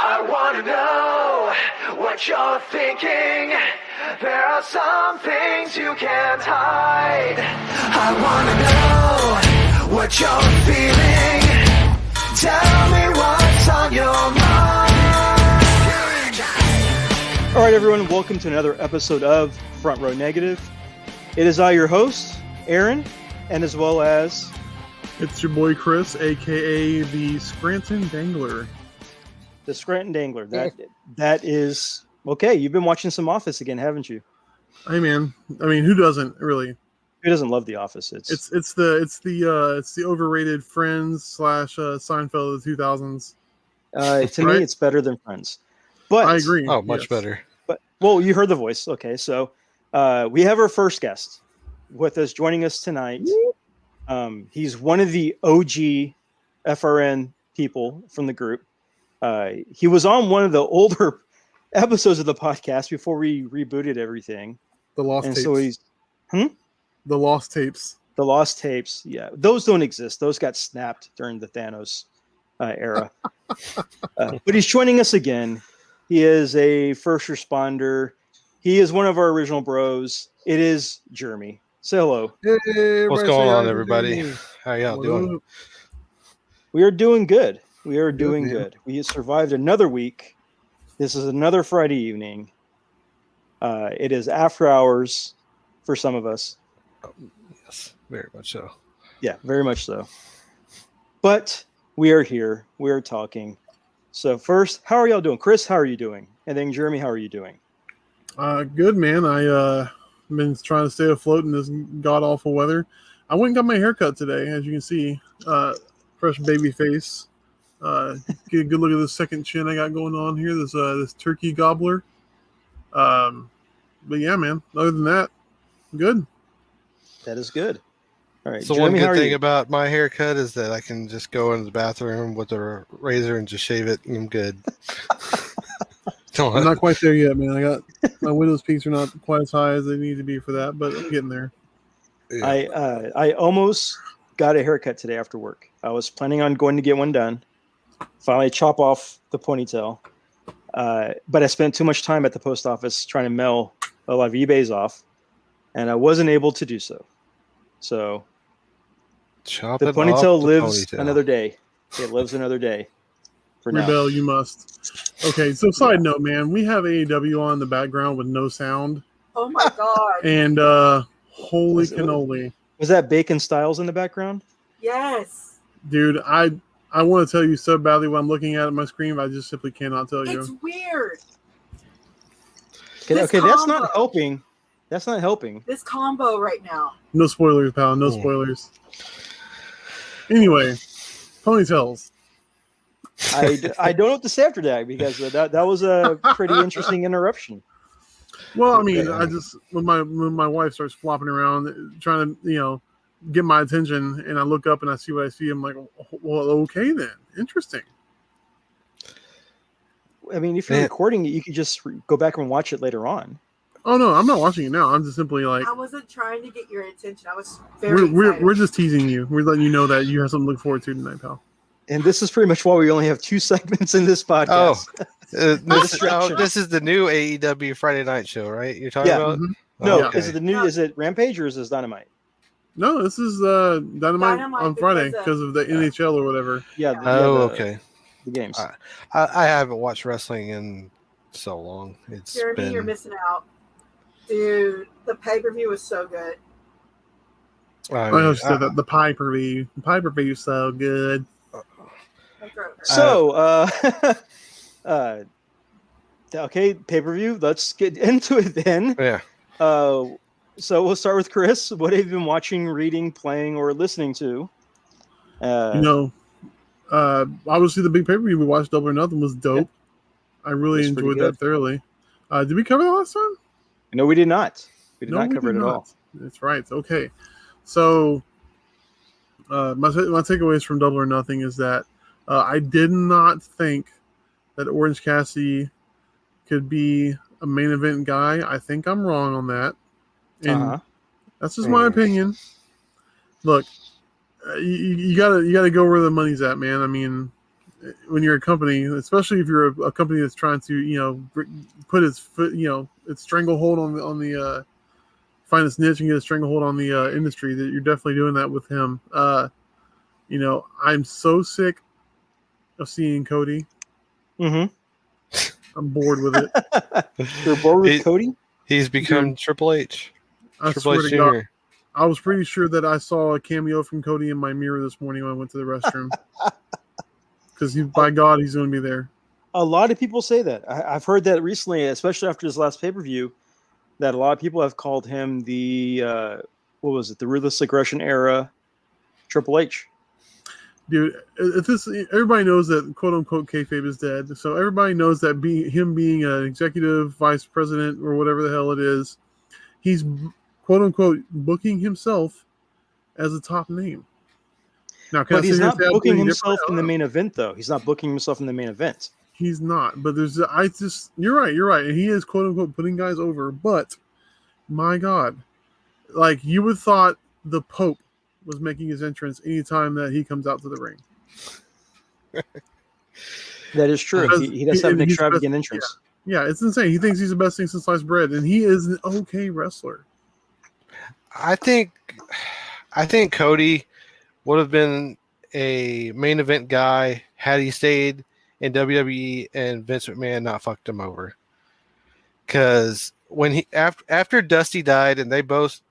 I wanna know what you're thinking. There are some things you can't hide. I wanna know what you're feeling. Tell me what's on your mind. All right, everyone, welcome to another episode of Front Row Negative. It is I, your host, Aaron, and as well as... It's your boy Chris, a.k.a. the Scranton Dangler. The Scranton Dangler. That is... Okay, you've been watching some Office again, haven't you? Hey, man. I mean, who doesn't, really? Who doesn't love The Office? It's the overrated Friends / Seinfeld of the 2000s. To me, it's better than Friends. But I agree. Oh, much better. But well, you heard the voice. Okay, so we have our first guest with us, joining us tonight. He's one of the OG FRN people from the group. He was on one of the older episodes of the podcast before we rebooted everything. The Lost Tapes. So he's The Lost Tapes. The Lost Tapes. Yeah, those don't exist. Those got snapped during the Thanos era. But he's joining us again. He is a first responder. He is one of our original bros. It is Jeremy. Say hello. Hey, what's going on, everybody? How y'all doing? We are doing good. We are doing good. We have survived another week. This is another Friday evening. It is after hours for some of us. Yes, very much so. Yeah, very much so. But we are here. We are talking. So first, how are y'all doing? Chris, how are you doing? And then Jeremy, how are you doing? Good, man. I been trying to stay afloat in this god-awful weather. I went and got my haircut today, as you can see. Fresh baby face. Get a good look at this second chin I got going on here. This turkey gobbler. But yeah, man. Other than that, good. That is good. All right. So Jeremy, one good thing about my haircut is that I can just go into the bathroom with a razor and just shave it, and I'm good. I'm not quite there yet, man. I got my widow's peaks are not quite as high as they need to be for that, but I'm getting there. Yeah. I almost got a haircut today after work. I was planning on going to get one done. Finally chop off the ponytail. But I spent too much time at the post office trying to mail a lot of eBays off, and I wasn't able to do so. So the ponytail lives another day. It lives another day. For now. Rebel, you must. Okay, so side note, man, we have AEW on in the background with no sound. Oh my god! And holy cannoli! Was that Bacon Styles in the background? Yes, dude. I want to tell you so badly what I'm looking at on my screen, but I just simply cannot tell you. It's weird. Okay, that's not helping. That's not helping. This combo right now. No spoilers, pal. No spoilers. Anyway, ponytails. I don't know what to say after that because that was a pretty interesting interruption. Well, I mean, I just when my wife starts flopping around trying to get my attention, and I look up and I see what I see, I'm like, well, okay then, interesting. I mean, if you're recording it, you could just go back and watch it later on. Oh no, I'm not watching it now. I'm just simply like, I wasn't trying to get your attention. I was very. We're just teasing you. We're letting you know that you have something to look forward to tonight, pal. And this is pretty much why we only have 2 segments in this podcast. This is the new AEW Friday night show, right? You're talking about? Mm-hmm. No, okay. Is it the new? Is it Rampage or is this Dynamite? No, this is Dynamite on Friday because of the NHL or whatever. Yeah. Okay. The games. I haven't watched wrestling in so long. Jeremy, you're missing out, dude. The pay-per-view was so good. I understood that the pay-per-view. The pay-per-view is so good. So, okay, pay-per-view. Let's get into it then. Yeah. So we'll start with Chris. What have you been watching, reading, playing, or listening to? Obviously the big pay-per-view we watched, Double or Nothing, was dope. Yeah. I really enjoyed that thoroughly. Did we cover that last time? No, we did not. We did not cover it at all. That's right. Okay. So my takeaways from Double or Nothing is that I did not think that Orange Cassidy could be a main event guy. I think I'm wrong on that. And that's just my opinion. Look, you gotta go where the money's at, man. I mean, when you're a company, especially if you're a company that's trying to, put its foot, its stranglehold on the find its niche and get a stranglehold on the industry, that you're definitely doing that with him. I'm so sick of seeing Cody. Mm-hmm. I'm bored with it. You're bored with Cody? He's become Triple H. I Triple swear H to God, Jr. I was pretty sure that I saw a cameo from Cody in my mirror this morning when I went to the restroom. Because by God, he's going to be there. A lot of people say that. I've heard that recently, especially after his last pay-per-view, that a lot of people have called him the what was it? The Ruthless Aggression era Triple H. Dude, everybody knows that quote unquote kayfabe is dead. So everybody knows that him being an executive vice president or whatever the hell it is, he's quote unquote booking himself as a top name. Now, But he's not booking himself in the main event, though. He's not booking himself in the main event. He's not. But you're right. And he is quote unquote putting guys over. But my God, like you would thought the Pope was making his entrance anytime that he comes out to the ring. That is true. He does have an extravagant entrance. Yeah, it's insane. He thinks he's the best thing since sliced bread, and he is an okay wrestler. I think Cody would have been a main event guy had he stayed in WWE and Vince McMahon not fucked him over. Because when he after Dusty died and they both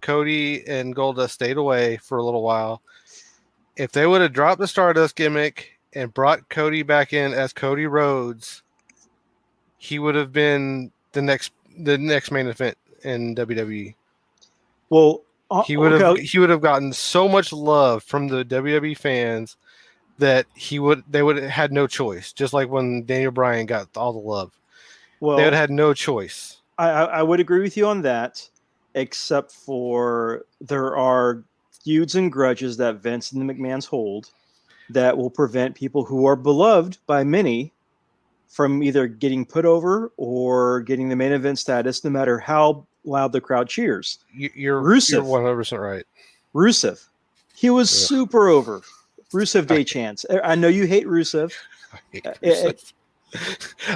Cody and Goldust stayed away for a little while, if they would have dropped the Stardust gimmick and brought Cody back in as Cody Rhodes, he would have been the next main event in WWE. Well, he would have gotten so much love from the WWE fans that they would have had no choice. Just like when Daniel Bryan got all the love, they would have had no choice. I would agree with you on that, except for there are feuds and grudges that Vince and the McMahons hold that will prevent people who are beloved by many from either getting put over or getting the main event status, no matter how loud the crowd cheers. You're 100% right. Rusev, he was super over. Rusev Day chants. I know you hate Rusev. I hate Rusev.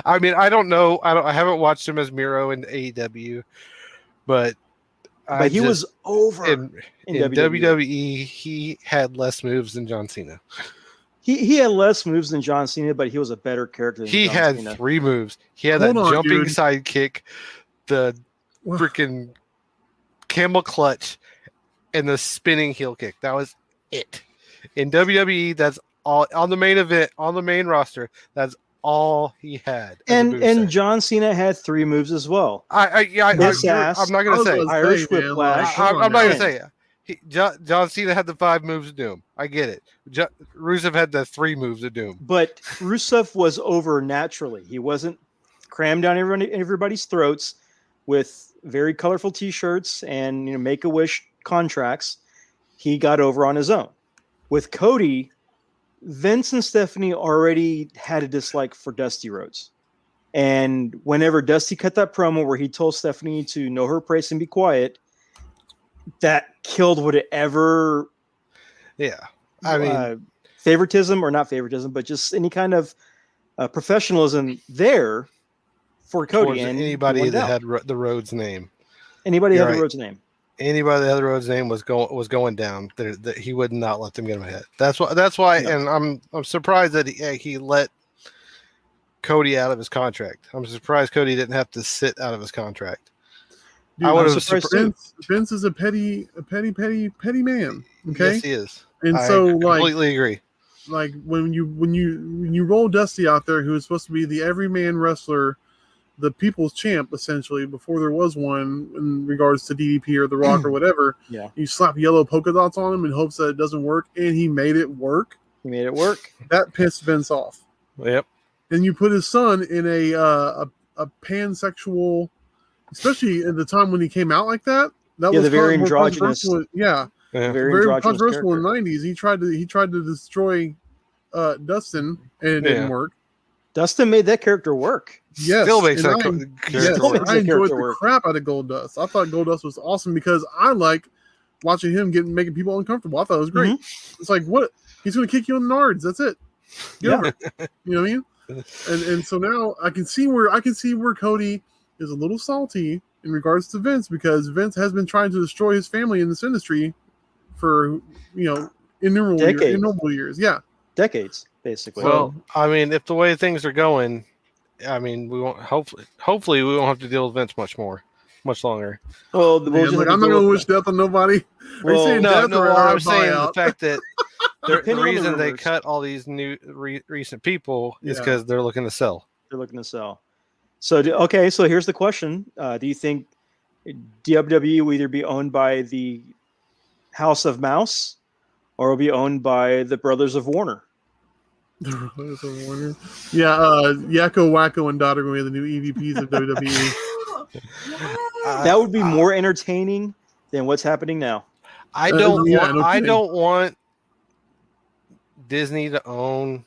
I mean, I don't know. I haven't watched him as Miro in AEW, but he was over in WWE. He had less moves than John Cena. He had less moves than John Cena, but he was a better character than He John had Cena. 3 moves. He had jumping sidekick, the freaking camel clutch, and the spinning heel kick. That was it. In WWE, that's all on the main event, on the main roster. That's all he had. And John Cena had 3 moves as well. I'm not going to say Irish Whiplash. I'm not going to say it. John Cena had the 5 moves of doom. I get it. Rusev had the 3 moves of doom. But Rusev was over naturally. He wasn't crammed down everybody's throats with very colorful T-shirts and Make-A-Wish contracts. He got over on his own. With Cody, Vince and Stephanie already had a dislike for Dusty Rhodes. And whenever Dusty cut that promo where he told Stephanie to know her place and be quiet, that killed whatever favoritism, or not favoritism, but just any kind of professionalism there for Cody. And anybody that had the Rhodes name. Anybody had the Rhodes name. Anybody that had the Rhodes name was going down. That he would not let them get him ahead. That's why, and I'm surprised that he let Cody out of his contract. I'm surprised Cody didn't have to sit out of his contract. Dude, I would have surprised. Vince is a petty man. Okay, yes, he is. And I so, completely agree. Like when you roll Dusty out there, who is supposed to be the everyman wrestler, the people's champ, essentially, before there was one in regards to DDP or The Rock or whatever. Yeah. You slap yellow polka dots on him in hopes that it doesn't work, and he made it work. That pissed Vince off. Yep. And you put his son in a pansexual, especially at the time when he came out like that. That was very androgynous. Very controversial in the 90s. He tried to destroy Dustin, and it didn't work. Dustin made that character work. Yes, still makes that I enjoyed the crap out of Goldust. I thought Goldust was awesome because I like watching him making people uncomfortable. I thought it was great. Mm-hmm. It's like, what? He's going to kick you in the nards. That's it. Get over it. You know what I mean? And so now I can see where Cody is a little salty in regards to Vince, because Vince has been trying to destroy his family in this industry for innumerable years. Yeah. Decades, basically. Well, I mean, if the way things are going, I mean, we won't. Hopefully, we won't have to deal with Vince much longer. well, Man, like, I'm not gonna wish death on nobody. Are you saying death or I'm a saying the buyout? fact that the Depending on the reason they rumors. cut all these new recent people is Yeah. because they're looking to sell. they're looking to sell. So so here's the question: do you think WWE will either be owned by the House of Mouse or will be owned by the Brothers of Warner? Yeah, Yakko, Wacko, and Dot are going to be the new EVPs of WWE. That would be more entertaining than what's happening now. I don't yeah, want. no I kidding. don't want Disney to own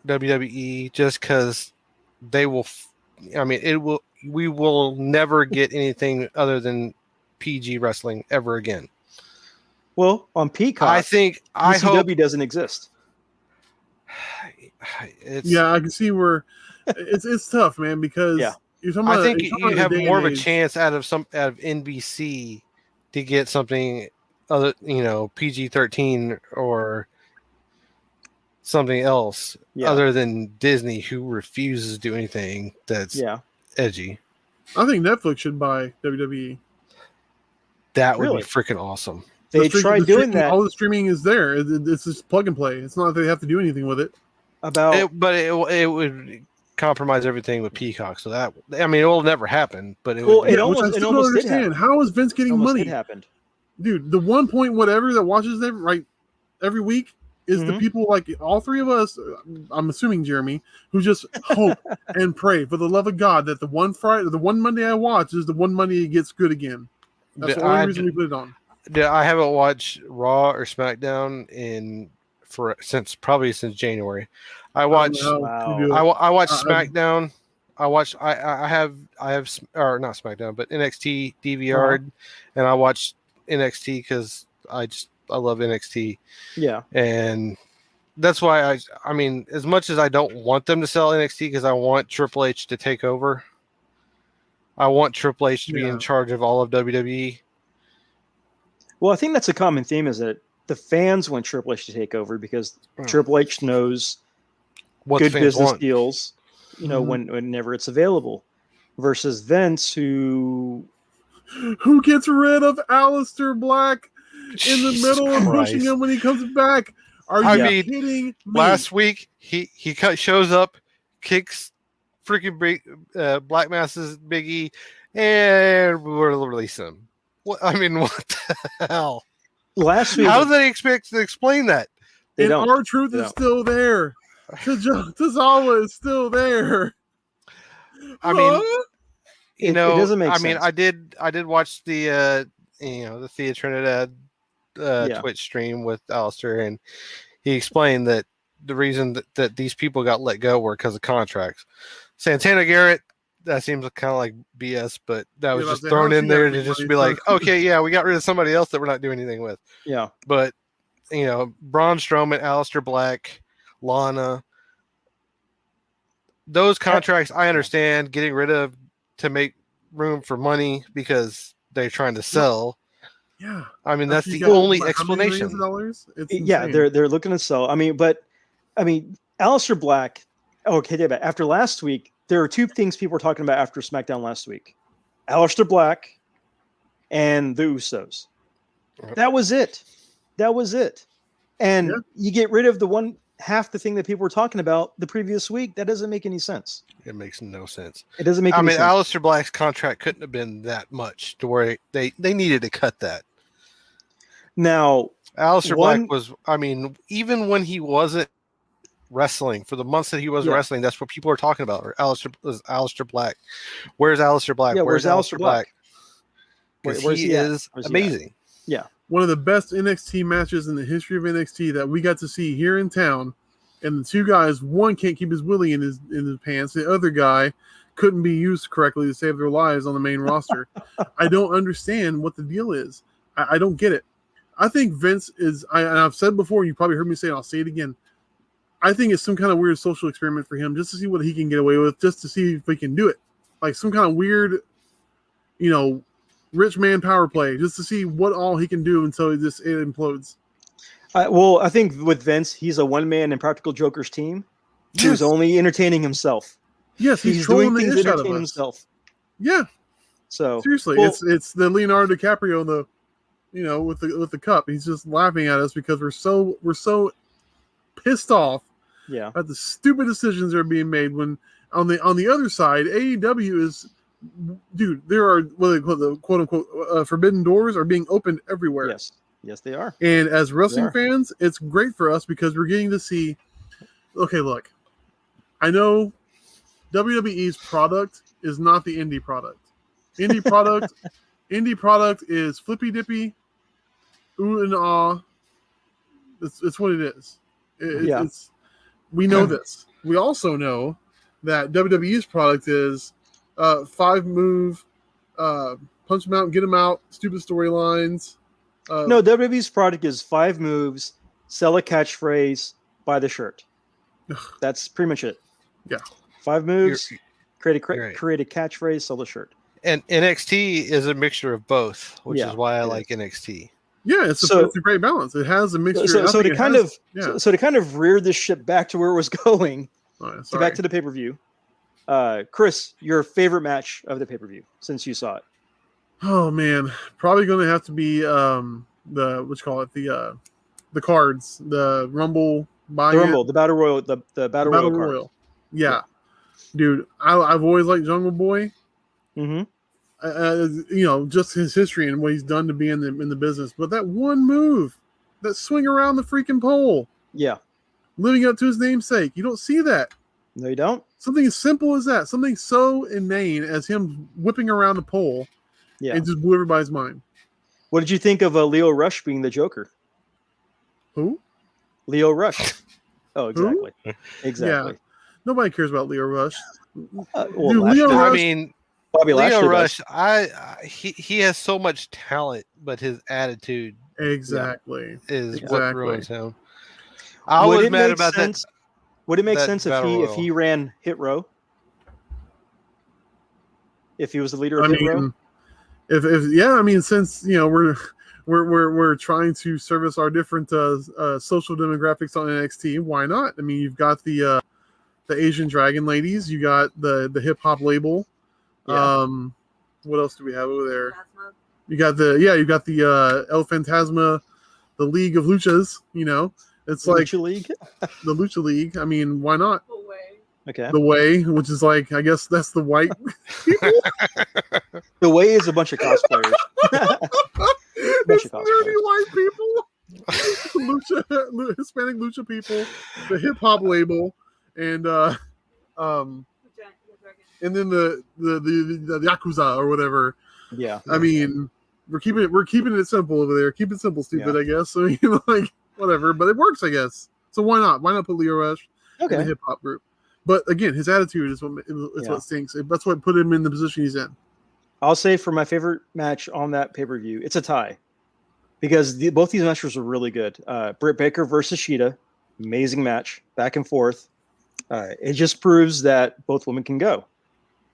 WWE just because they will. I mean, it will. We will never get anything other than PG wrestling ever again. Well, on Peacock, I think. I hope. ECW doesn't exist. Yeah, I can see where it's tough, man, because Yeah. you're talking I about, think you're talking you about have the day more and of a age. chance out of NBC to get something other, PG-13 or something else other than Disney, who refuses to do anything that's edgy. I think Netflix should buy WWE. That would Really? be freaking awesome. They tried doing that. All the streaming is there. It's just plug and play. It's not like they have to do anything with it. But it would compromise everything with Peacock. So that, I mean, it will never happen. But it Well, would. it Which I almost still don't did happen. understand. How is Vince getting almost money? did happened. Dude, the 1 point whatever that watches them right every week is the people like all three of us. I'm assuming Jeremy, who just hope and pray for the love of God that the one Monday I watch is the one Monday it gets good again. That's the only reason we put it on. I haven't watched Raw or SmackDown since January. I watched I watched SmackDown. I have or not SmackDown, but NXT DVR'd, and I watched NXT because I love NXT. Yeah, and that's why I mean, as much as I don't want them to sell NXT because I want Triple H to take over. I want Triple H to be in charge of all of WWE. Well, I think that's a common theme, is that the fans want Triple H to take over because Triple H knows what good business want. deals, whenever it's available, versus Vince, who gets rid of Aleister Black in the middle of pushing him when he comes back. Are you kidding me? Last week he shows up, kicks freaking Black Mass's Big E, and we're releasing him. I mean, what the hell? Last week, how do they expect to explain that? And R-Truth is still there. Tozawa is still there. I mean, it doesn't make sense. I mean, I did watch the the Thea Trinidad Twitch stream with Alistair, and he explained that the reason that these people got let go were because of contracts. Santana Garrett, that seems kind of like BS, but that was just thrown in there to just be like, okay, yeah, we got rid of somebody else that we're not doing anything with. Yeah. But, Braun Strowman, Aleister Black, Lana, those contracts I understand getting rid of to make room for money because they're trying to sell. Yeah. I mean, that's the only explanation. Yeah, they're looking to sell. I mean, Aleister Black, okay, after last week, there are two things people were talking about after SmackDown last week. Aleister Black and the Usos. That was it. And you get rid of half the thing that people were talking about the previous week. That doesn't make any sense. It makes no sense. It doesn't make any sense. Aleister Black's contract couldn't have been that much to where they needed to cut that. Now, Aleister Black was, I mean, even when he wasn't wrestling, for the months that he wasn't wrestling, that's what people are talking about. Or Aleister Black. Where's Aleister Black? Yeah, where's Aleister Black? He is amazing. Yeah. One of the best NXT matches in the history of NXT that we got to see here in town. And the two guys, one can't keep his willy in his pants. The other guy couldn't be used correctly to save their lives on the main roster. I don't understand what the deal is. I don't get it. I think Vince is, and I've said before, you probably heard me say it, I'll say it again. I think it's some kind of weird social experiment for him, just to see what he can get away with, just to see if he can do it. Like some kind of weird, rich man power play, just to see what all he can do until it implodes. Well, I think with Vince, he's a one-man Impractical Jokers team who's only entertaining himself. Yes, he's doing trolling things the to ish out of entertain us. himself. Yeah. So seriously, it's the Leonardo DiCaprio, with the cup. He's just laughing at us because we're so pissed off at the stupid decisions that are being made. When on the other side, AEW is, dude, there are what they call the quote unquote forbidden doors are being opened everywhere. Yes, they are. And as wrestling fans, it's great for us because we're getting to see. Okay, look, I know WWE's product is not the indie product. Indie product is flippy dippy, ooh and ah. It's what it is. We know this. We also know that WWE's product is 5-move, punch them out and get them out, stupid storylines. No, WWE's product is 5 moves, sell a catchphrase, buy the shirt. That's pretty much it. Yeah. 5 moves, create a catchphrase, sell the shirt. And NXT is a mixture of both, which is why I like NXT. Yeah, it's a great balance. It has a mixture. So to kind of rear this ship back to where it was going, back to the pay-per-view. Chris, your favorite match of the pay-per-view since you saw it? Oh man, probably going to have to be the cards, the Rumble, the Battle Royal, the Battle Royal. Yeah, dude, I've always liked Jungle Boy. Mm-hmm. Just his history and what he's done to be in the business. But that one move, that swing around the freaking pole, living up to his namesake, you don't see that. No, you don't. Something as simple as that, something so inane as him whipping around the pole, it just blew everybody's mind. What did you think of Leo Rush being the Joker? Who? Leo Rush. Oh, exactly. Who? Exactly. Yeah. Nobody cares about Leo Rush. Bobby Leo Lashley Rush, he has so much talent, but his attitude is what ruins him. I was mad about that. Would it make sense if he ran Hit Row? If he was the leader of Hit Row? Since we're trying to service our different social demographics on NXT, why not? I mean, you've got the Asian Dragon ladies, you got the hip hop label. Yeah. What else do we have over there? You got the El Fantasma, the League of Luchas. It's the like Lucha League. The Lucha League. I mean, why not? The Way. Okay. The Way, which is like, I guess that's the white people. The Way is a bunch of cosplayers. It's dirty white people. Hispanic lucha people, the hip hop label, and then the Yakuza or whatever. Yeah. I mean, we're keeping it simple over there. Keep it simple, stupid. I guess. So whatever, but it works, I guess. So why not? Why not put Leo Rush in the hip hop group? But again, his attitude is what stinks. That's what put him in the position he's in. I'll say for my favorite match on that pay-per-view, it's a tie because both these matches were really good. Britt Baker versus Sheeta, amazing match, back and forth. It just proves that both women can go.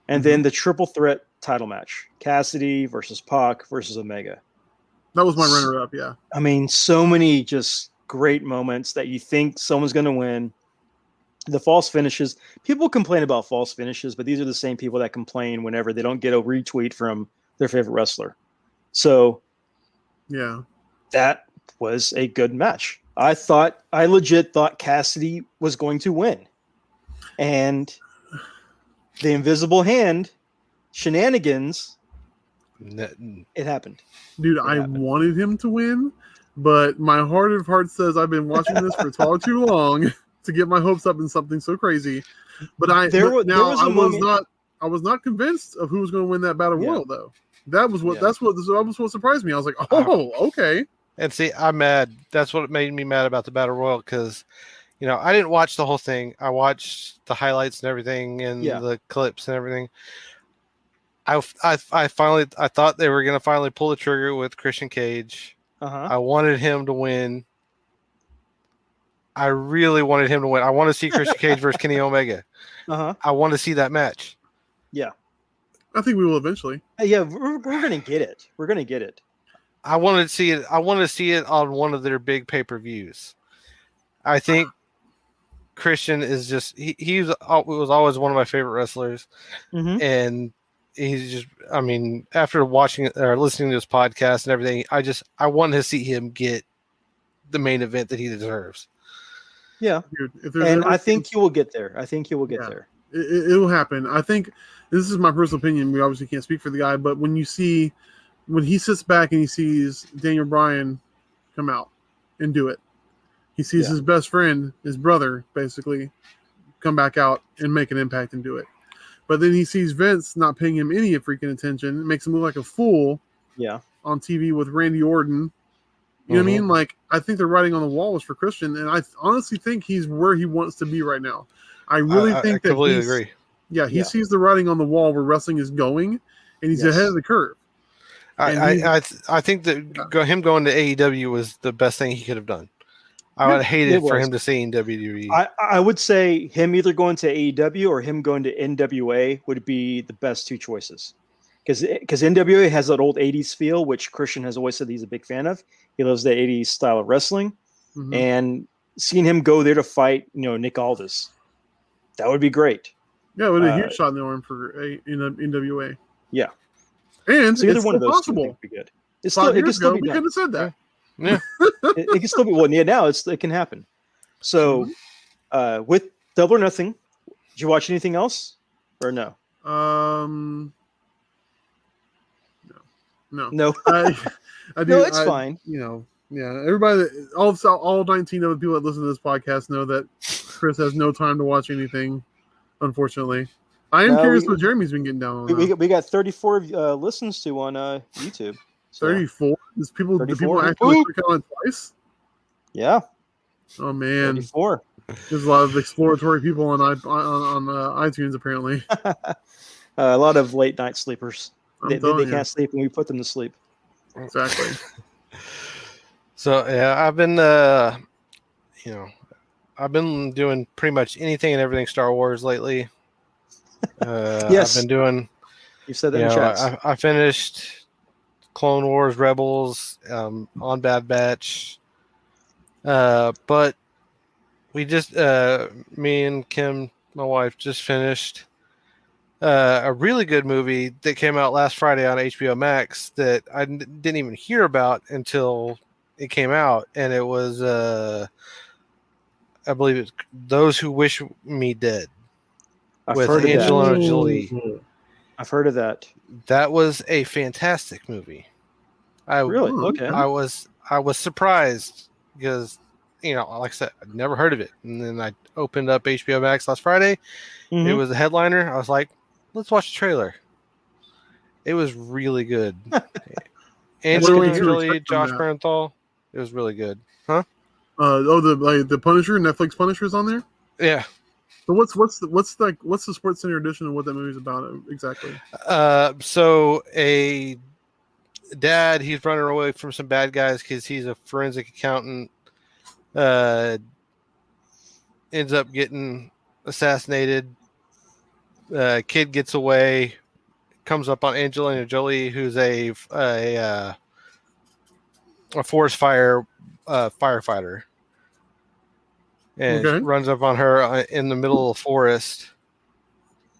And then the triple threat title match, Cassidy versus Pac versus Omega. That was my runner-up, yeah. I mean, so many just great moments that you think someone's going to win. The false finishes. People complain about false finishes, but these are the same people that complain whenever they don't get a retweet from their favorite wrestler. So, yeah, that was a good match. I legit thought Cassidy was going to win. And the invisible hand shenanigans, it happened. Dude, I wanted him to win, but my heart of hearts says I've been watching this for far too long to get my hopes up in something so crazy. But I was not convinced of who was going to win that battle royal though. That was what surprised me. I was like, oh, okay. And see, I'm mad. That's what made me mad about the battle royal because I didn't watch the whole thing. I watched the highlights and everything and the clips and everything. I thought they were going to finally pull the trigger with Christian Cage. I wanted him to win. I really wanted him to win. I want to see Christian Cage versus Kenny Omega. Uh-huh. I want to see that match. Yeah. I think we will eventually. Yeah, we're gonna get it. We're gonna get it. I wanted to see it. I want to see it on one of their big pay-per-views. I think Christian is just he was always one of my favorite wrestlers, Mm-hmm. and he's just, I mean, after watching or listening to this podcast and everything, I want to see him get the main event that he deserves. Yeah. Dude, if there's And ever I think he will get there. I think he will get Yeah. there. it will happen. I think this is my personal opinion. We obviously can't speak for the guy, but when he sits back and he sees Daniel Bryan come out and do it, he sees Yeah. his best friend, his brother, basically come back out and make an impact and do it. But then he sees Vince not paying him any freaking attention. It makes him look like a fool Yeah. on TV with Randy Orton. You know what I mean? Like, I think the writing on the wall was for Christian, and I honestly think he's where he wants to be right now. I really think I that completely agree. Yeah, he Yeah. sees the writing on the wall where wrestling is going, and he's Yes. ahead of the curve. I think that him going to AEW was the best thing he could have done. I would have hated it for was. him to stay in WWE. I would say him either going to AEW or him going to NWA would be the best two choices. Because NWA has that old 80s feel, which Christian has always said he's a big fan of. He loves the 80s style of wrestling. Mhm. And seeing him go there to fight, Nick Aldis, that would be great. Yeah, it would be a huge shot in the arm for NWA. Yeah. And So either it's one of still those two possible. would be good. It 5 can years still ago, be we done. couldn't have said that. Yeah. It can still be. Well, yeah, now it can happen. So with Double or Nothing, did you watch anything else or no? No. No. I do. No, it's fine. Yeah. Everybody, all 19 of the people that listen to this podcast know that Chris has no time to watch anything. Unfortunately, I am curious what Jeremy's been getting down on. We got 34 listens to on YouTube. So, 34. Do people 34. actually click on it twice? Yeah. Oh man, 34. there's a lot of exploratory people on iTunes apparently. A lot of late night sleepers. They telling you. can't sleep, and we put them to sleep. Exactly. So yeah, I've been I've been doing pretty much anything and everything Star Wars lately. Yes. I've been doing. You said that in chats. I finished Clone Wars Rebels on Bad Batch. But we just me and Kim, my wife, just finished a really good movie that came out last Friday on HBO Max that I didn't even hear about until it came out, and it was I believe it's Those Who Wish Me Dead with heard of that. Angelina Jolie. I've heard of that. That was a fantastic movie. Really? Okay. I was surprised because, like I said, I'd never heard of it. And then I opened up HBO Max last Friday. Mhm. It was a headliner. I was like, let's watch the trailer. It was really good. Angelina did you Jolie, expect from Josh that? Bernthal. It was really good. Huh? The Punisher, Netflix Punisher's on there. Yeah. So what's the Sports Center edition of what that movie's about exactly? So a dad, he's running away from some bad guys because he's a forensic accountant. Ends up getting assassinated. Kid gets away. Comes up on Angelina Jolie, who's a forest fire firefighter, and runs up on her in the middle of the forest,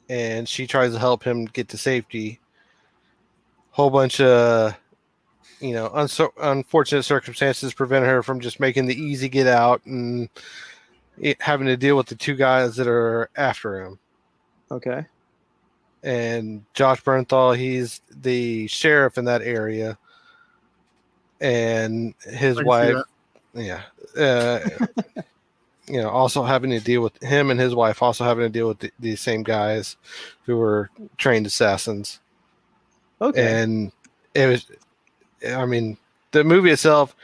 and she tries to help him get to safety. Whole bunch of unfortunate circumstances prevent her from just making the easy get out and having to deal with the two guys that are after him. Okay. And Josh Bernthal, he's the sheriff in that area, and his wife, also having to deal with him and his wife, also having to deal with these same guys who were trained assassins. Okay. And it was, the movie itself,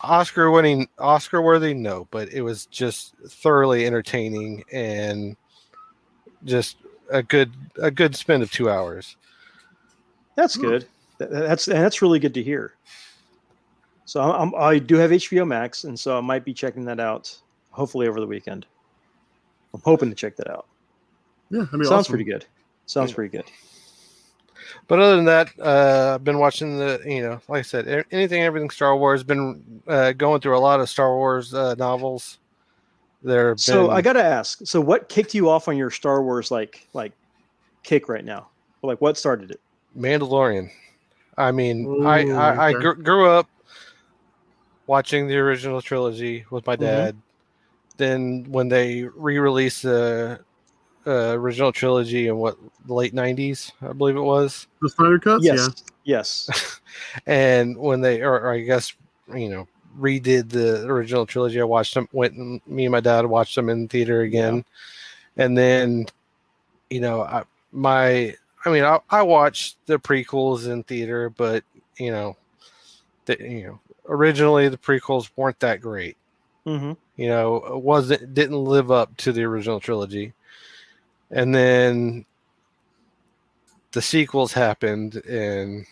Oscar worthy, no, but it was just thoroughly entertaining and just a good spend of 2 hours. That's good. That's really good to hear. So I do have HBO Max, and so I might be checking that out. hopefully over the weekend. I'm hoping to check that out. Yeah, that'd be Sounds awesome. pretty good. Sounds pretty good. But other than that, I've been watching like I said, everything Star Wars. Been going through a lot of Star Wars novels. So I gotta ask. So what kicked you off on your Star Wars like kick right now? Like what started it? Mandalorian. I mean, Ooh, I okay. grew up watching the original trilogy with my Mm-hmm. dad. Then when they re-released the original trilogy in the late '90s, I believe it was. The Snyder cuts, Yes. yeah. Yes. And when they, or I guess, redid the original trilogy, I watched them. Me and my dad watched them in theater again, and then, I watched the prequels in theater, but originally the prequels weren't that great. Mm-hmm. Didn't live up to the original trilogy, and then the sequels happened, and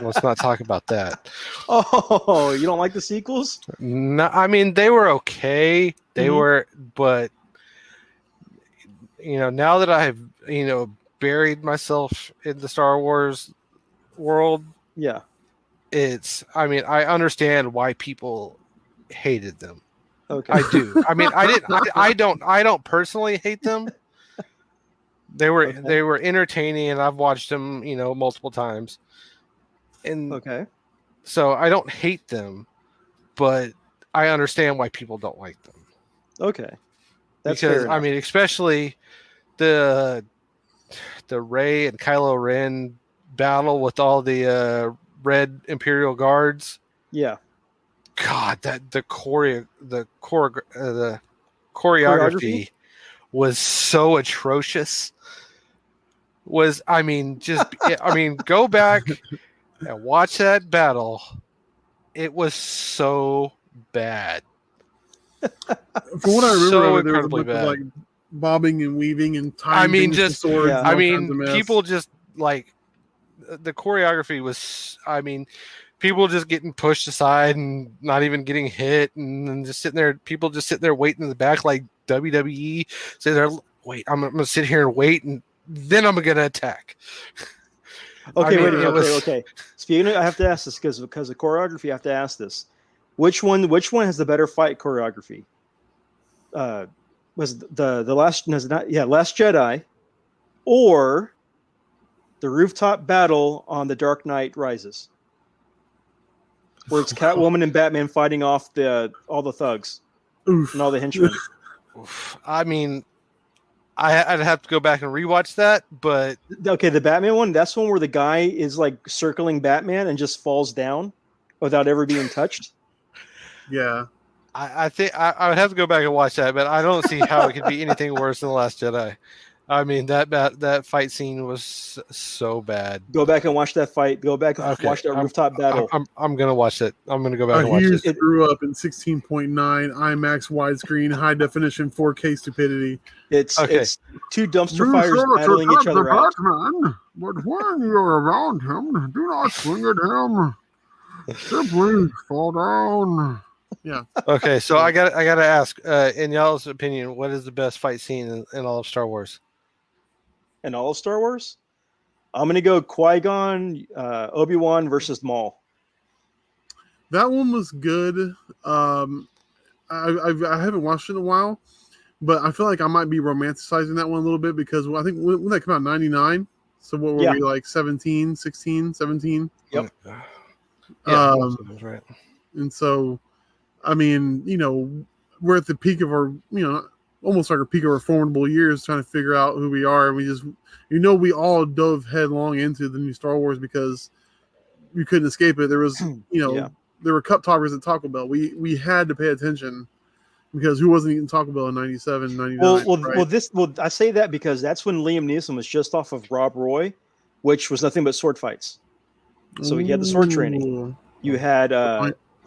let's not talk about that. Oh, you don't like the sequels? No, I mean, they were okay. They Mhm. were, but now that I've buried myself in the Star Wars world, Yeah. I understand why people hated them. Okay. I do. I mean, I don't personally hate them. They were entertaining, and I've watched them, multiple times. And Okay. so I don't hate them, but I understand why people don't like them. Okay. That's because fair enough. especially the Rey and Kylo Ren battle with all the red Imperial guards. Yeah. God, that the choreography was so atrocious. Go back and watch that battle. It was so bad. From what I remember, So of it, there was a incredibly bunch of bad. like bobbing and weaving and tying things to swords. yeah. And all kinds of mess. People just like the choreography was. People just getting pushed aside and not even getting hit, and just sitting there. People just sitting there waiting in the back like WWE. So they're wait. I'm gonna sit here and wait, and then I'm gonna attack. Okay, wait a minute. Okay. Speaking of, I have to ask this because of choreography. I have to ask this. Which one has the better fight choreography? Was the last? No, not Last Jedi, or the rooftop battle on The Dark Knight Rises, where it's Catwoman and Batman fighting off all the thugs Oof. and all the henchmen. I mean, I'd have to go back and rewatch that, but Okay, the Batman one. That's one where the guy is like circling Batman and just falls down without ever being touched. Yeah. I think I would have to go back and watch that, but I don't see how it could be anything worse than The Last Jedi. I mean, that fight scene was so bad. Go back and watch that fight. Go back and watch that rooftop battle. I'm gonna watch it. I'm gonna go back and watch huge it. screw up in 16.9 IMAX widescreen high definition 4K stupidity. It's two dumpster fires battling each other out. Batman, but when you're around him, do not swing at him. Simply fall down. Yeah. Okay, so I got to ask, in y'all's opinion, what is the best fight scene in all of Star Wars? In all of Star Wars, I'm gonna go Qui-Gon, Obi-Wan versus Maul. That one was good. I haven't watched it in a while, but I feel like I might be romanticizing that one a little bit because I think when that came out, 99. So what were we, like 17, 16, 17? Yep. Right. And so, I mean, we're at the peak of our, almost like our peak of our formidable years trying to figure out who we are. And we just, we all dove headlong into the new Star Wars because we couldn't escape it. There was, there were cup toppers at Taco Bell. We had to pay attention because who wasn't eating Taco Bell in 97, 99? Well, I say that because that's when Liam Neeson was just off of Rob Roy, which was nothing but sword fights. So he had the sword training. You had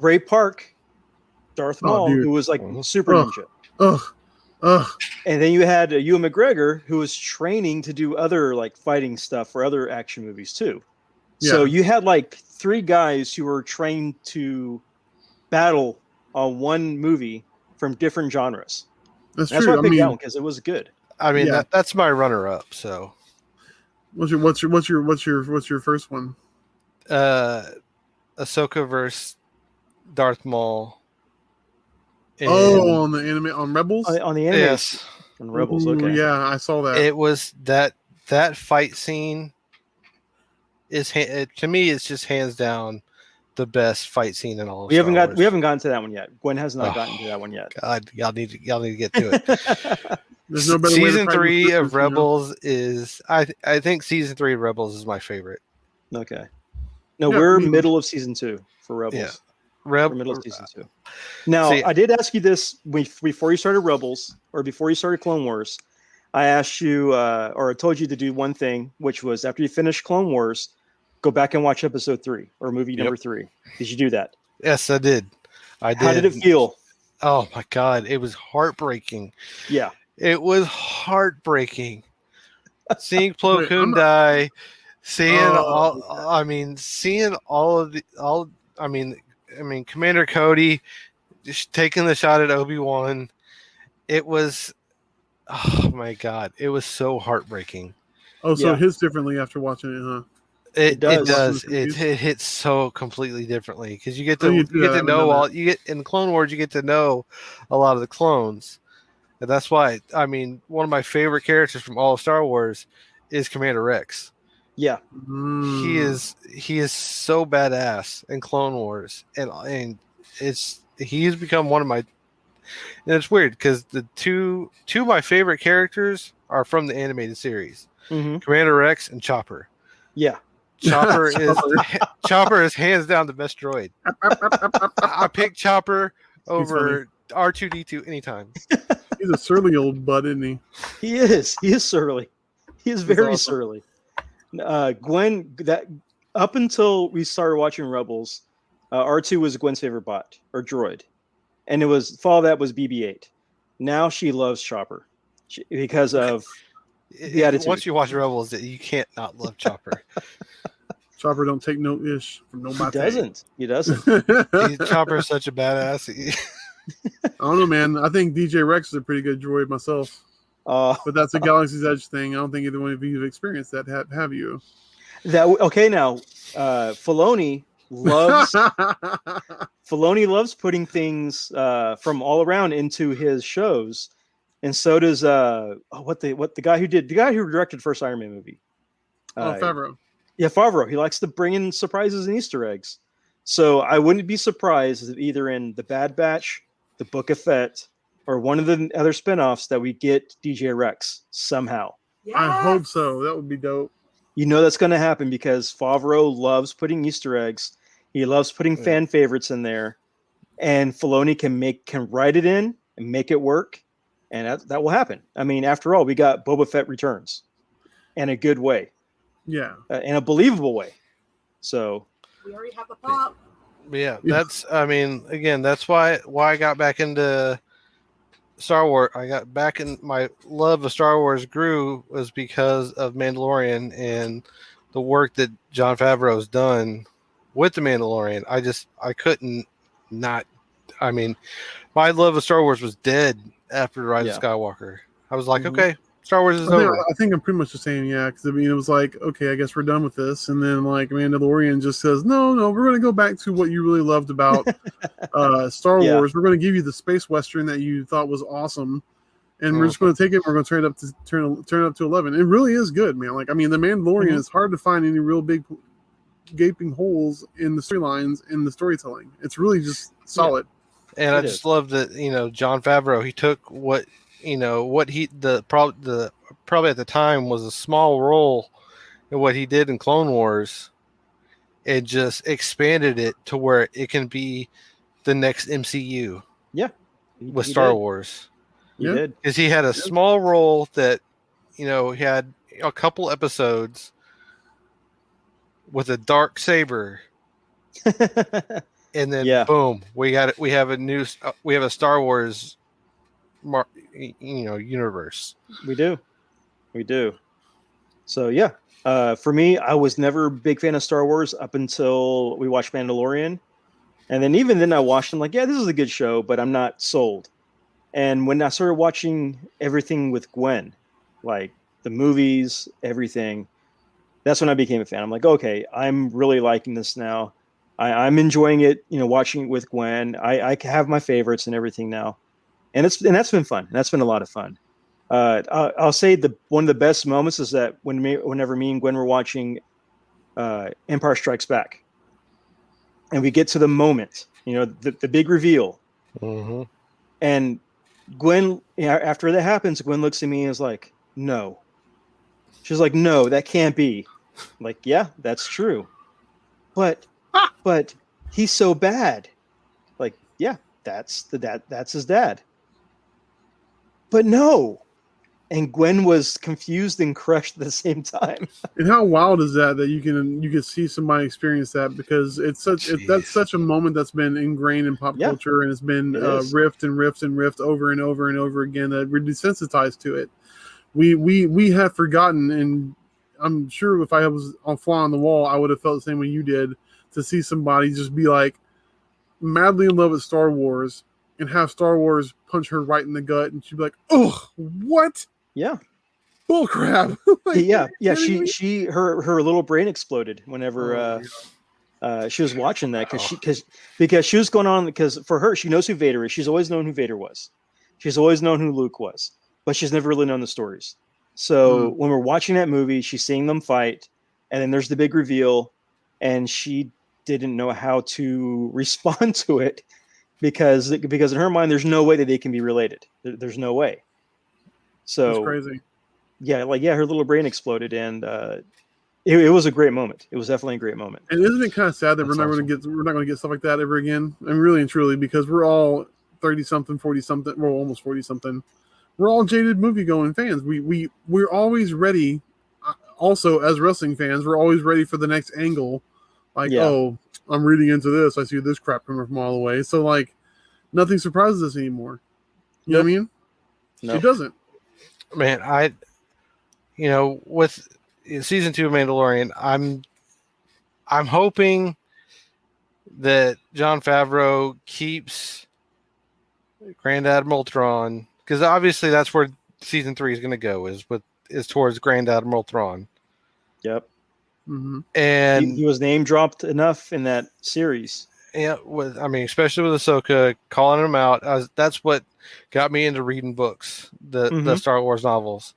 Ray Park, Darth Maul, who was like super ninja. And then you had Ewan McGregor, who was training to do other like fighting stuff for other action movies too. Yeah. So you had like three guys who were trained to battle on one movie from different genres. That's That's true. why I I picked that mean, one because it was good. I mean, Yeah. that's my runner-up. So, what's your first one? Ahsoka versus Darth Maul. Oh, on the anime on Rebels. On the anime Yes, on Rebels. Ooh, Okay. yeah, I saw that. it was that fight scene is to me it's just hands down the best fight scene in all of We Star Wars. haven't gotten to that one yet. Gwen has not Oh, gotten to that one yet. God, y'all need to get to it. There's no better way to Season fight 3 with of sisters, you know? Rebels is I think season 3 of Rebels is my favorite. Okay. No, Yeah, we're I mean- middle of season 2 for Rebels. Yeah. We're middle of season 2. Now, See- I did ask you this before you started Rebels or before you started Clone Wars. I asked you, or I told you to do one thing, which was after you finish Clone Wars, go back and watch episode 3 or movie number 3. Did you do that? Yes, I did. How did it feel? Oh my God, it was heartbreaking. Yeah. It was heartbreaking. Seeing Plo Wait, Koon die, seeing Oh, I mean Commander Cody just taking the shot at Obi-Wan. It was, oh my God, it was so heartbreaking. Oh, so Yeah. it hits differently after watching it, huh? It does. does. It hits so completely differently because you get to Oh, you do that. I haven't done that. you get in Clone Wars, you get to know a lot of the clones, and that's why I mean one of my favorite characters from all of Star Wars is Commander Rex. Yeah. He is so badass in Clone Wars, and he's become one of my. And it's weird because the two of my favorite characters are from the animated series: Mm-hmm. Commander Rex and Chopper. Yeah. Chopper is hands down the best droid. I pick Chopper over R2D2 anytime. He's a surly old butt, isn't he? He is. He is surly. He is very awesome. surly. Gwen, that up until we started watching Rebels, R2 was Gwen's favorite bot or droid, and it was follow that was BB-8. Now she loves Chopper because of the attitude. Once you watch Rebels, you can't not love Chopper. Chopper don't take no ish from nobody. He doesn't. He doesn't. Chopper is such a badass. I don't know, man. I think DJ Rex is a pretty good droid myself, but that's a Galaxy's Edge thing. I don't think either one of you have experienced that. Have you? Okay, now Filoni loves putting things from all around into his shows, and so does the guy who directed first Iron Man movie. Favreau. Yeah, Favreau. He likes to bring in surprises and Easter eggs. So I wouldn't be surprised if either in the Bad Batch, the Book of Fett, or one of the other spinoffs that we get DJ Rex somehow. Yes. I hope so. That would be dope. You know that's going to happen because Favreau loves putting Easter eggs. He loves putting fan favorites in there, and Filoni can write it in and make it work, and that will happen. I mean, after all, we got Boba Fett returns, in a good way, Yeah. in a believable way. So We already have the pop. Yeah, that's. I mean, again, that's why I got back into Star Wars. I got back in my love of Star Wars grew was because of Mandalorian and the work that Jon Favreau has done with the Mandalorian. I couldn't not. I mean, my love of Star Wars was dead after the Rise of Skywalker. I was like, okay, Star Wars is over. I think I'm pretty much the same, yeah. Because I mean, it was like, okay, I guess we're done with this, and then like Mandalorian just says, no, we're going to go back to what you really loved about Star Wars. We're going to give you the space western that you thought was awesome, and we're just going to take it. We're going to turn it up to 11. It really is good, man. Like, I mean, the Mandalorian is hard to find any real big gaping holes in the storylines in the storytelling. It's really just solid. And I just love that Jon Favreau. He took what he probably at the time was a small role in what he did in Clone Wars, and just expanded it to where it can be the next MCU. Yeah, with Star Wars. He did because he had a small role that he had a couple episodes with a dark saber. And then boom, we have a Star Wars universe. We do. So for me, I was never a big fan of Star Wars up until we watched Mandalorian, and then even then I watched them like, yeah, this is a good show, but I'm not sold. And when I started watching everything with Gwen, like the movies, everything, that's when I became a fan. I'm like, okay, I'm really liking this now. I'm enjoying it, watching it with Gwen. I have my favorites and everything now, and that's been fun. That's been a lot of fun. I'll say one of the best moments is that whenever me and Gwen were watching Empire Strikes Back, and we get to the moment, the big reveal, Mm-hmm. and Gwen, after that happens, Gwen looks at me and is like, "No." She's like, "No, that can't be." I'm like, yeah, that's true, but but he's so bad. Like, yeah, that's his dad. But no. And Gwen was confused and crushed at the same time. And how wild is that you can see somebody experience that, because that's such a moment that's been ingrained in pop Yeah, culture, and it's been it is. riffed and riffed and riffed over and over and over again, that we're desensitized to it. We have forgotten, and I'm sure if I was on fly on the wall, I would have felt the same way you did, to see somebody just be like madly in love with Star Wars and have Star Wars punch her right in the gut, and she'd be like, "Oh, what? Yeah. Bull crap!" Like, Yeah. kidding me? Her little brain exploded whenever she was watching that, because she was going on, because for her, she knows who Vader is. She's always known who Vader was. She's always known who Luke was, but she's never really known the stories. So when we're watching that movie, she's seeing them fight, and then there's the big reveal, and she didn't know how to respond to it, because in her mind, there's no way that they can be related. There's no way. So That's crazy. yeah, her little brain exploded, and it was a great moment. It was definitely a great moment. And isn't it kind of sad that That's we're not going to get stuff like that ever again? I mean, really and truly, because we're all 30 something, 40 something, well, almost 40 something. We're all jaded movie going fans. We're always ready. Also, as wrestling fans, we're always ready for the next angle. Like, Yeah. oh, I'm reading into this. I see this crap coming from all the way. So, like, nothing surprises us anymore. You know what I mean? No. It doesn't. Man, with season 2 of Mandalorian, I'm hoping that Jon Favreau keeps Grand Admiral Thrawn, because obviously that's where season 3 is going to go, is towards Grand Admiral Thrawn. Yep. Mm-hmm. And he was name dropped enough in that series. yeah, especially with Ahsoka calling him out, that's what got me into reading books, the Star Wars novels.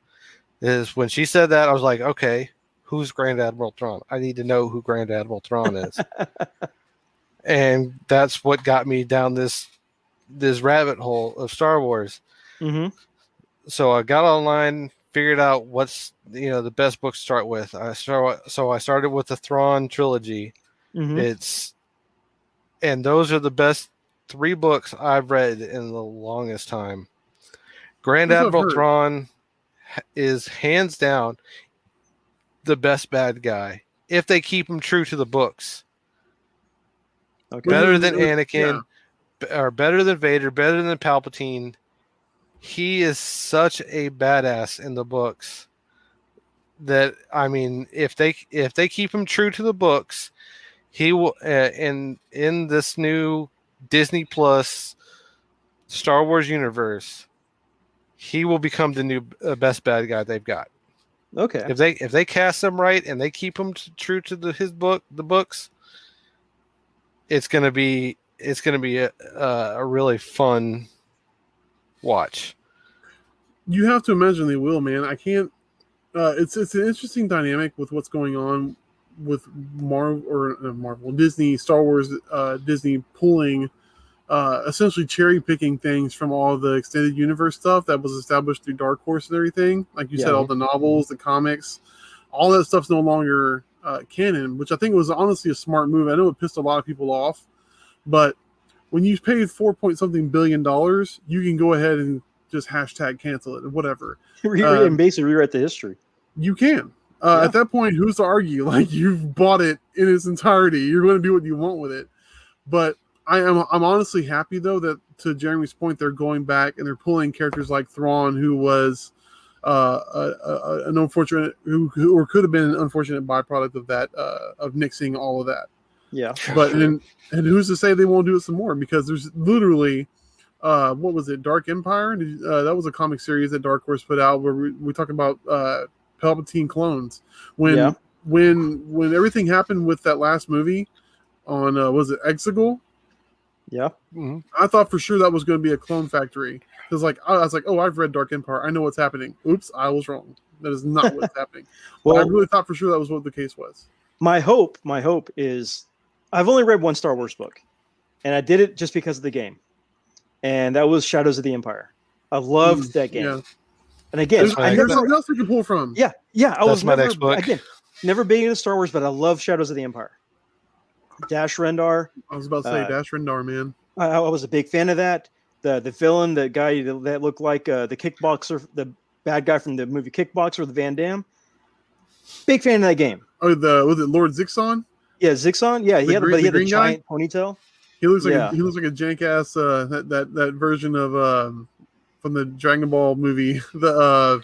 Is when she said that, I was like, okay, who's Grand Admiral Thrawn? I need to know who Grand Admiral Thrawn is. And that's what got me down this rabbit hole of Star Wars. Mm-hmm. So I got online, figured out what's the best book to start with. I started with the Thrawn trilogy. Mm-hmm. And those are the best 3 books I've read in the longest time. Grand Admiral Thrawn is hands down the best bad guy if they keep him true to the books. Okay. Better than Anakin, or better than Vader, better than Palpatine. He is such a badass in the books that, I mean, if they keep him true to the books, he will in this new Disney Plus Star Wars universe, he will become the new best bad guy they've got. Okay. If they cast him right and they keep him true to the books, it's gonna be a really fun watch. You have to imagine they will, man. I can't. It's an interesting dynamic with what's going on with Marvel, Disney, Star Wars, Disney pulling, essentially cherry picking things from all the extended universe stuff that was established through Dark Horse and everything. Like you said, all the novels, the comics, all that stuff's no longer canon, which I think was honestly a smart move. I know it pissed a lot of people off, but when you paid $4 billion, you can go ahead and just hashtag cancel it or whatever. And basically rewrite the history. You can. At that point, who's to argue? Like, you've bought it in its entirety. You're going to do what you want with it. But I'm honestly happy, though, that to Jeremy's point, they're going back and they're pulling characters like Thrawn, who was an unfortunate, or could have been an unfortunate byproduct of that, of nixing all of that. Yeah. But and who's to say they won't do it some more? Because there's literally what was it? Dark Empire. That was a comic series that Dark Horse put out where we talk about Palpatine clones. When everything happened with that last movie on was it Exegol? Yeah. Mhm. I thought for sure that was going to be a clone factory. Because I was like, oh, I've read Dark Empire. I know what's happening. Oops, I was wrong. That is not what's happening. Well, I really thought for sure that was what the case was. My hope is, I've only read one Star Wars book, and I did it just because of the game, and that was Shadows of the Empire. I loved that game. Yeah. And again, there's something else we can pull from. Yeah. I was my next book. Never being into Star Wars, but I love Shadows of the Empire. Dash Rendar. I was about to say Dash Rendar, man. I was a big fan of that. The villain, the guy that looked like the kickboxer, the bad guy from the movie Kickboxer, the Van Damme. Big fan of that game. Oh, was it Lord Zixon? Yeah, Zixon. Yeah, he had a giant ponytail. He looks like a jank ass that version of from the Dragon Ball movie, the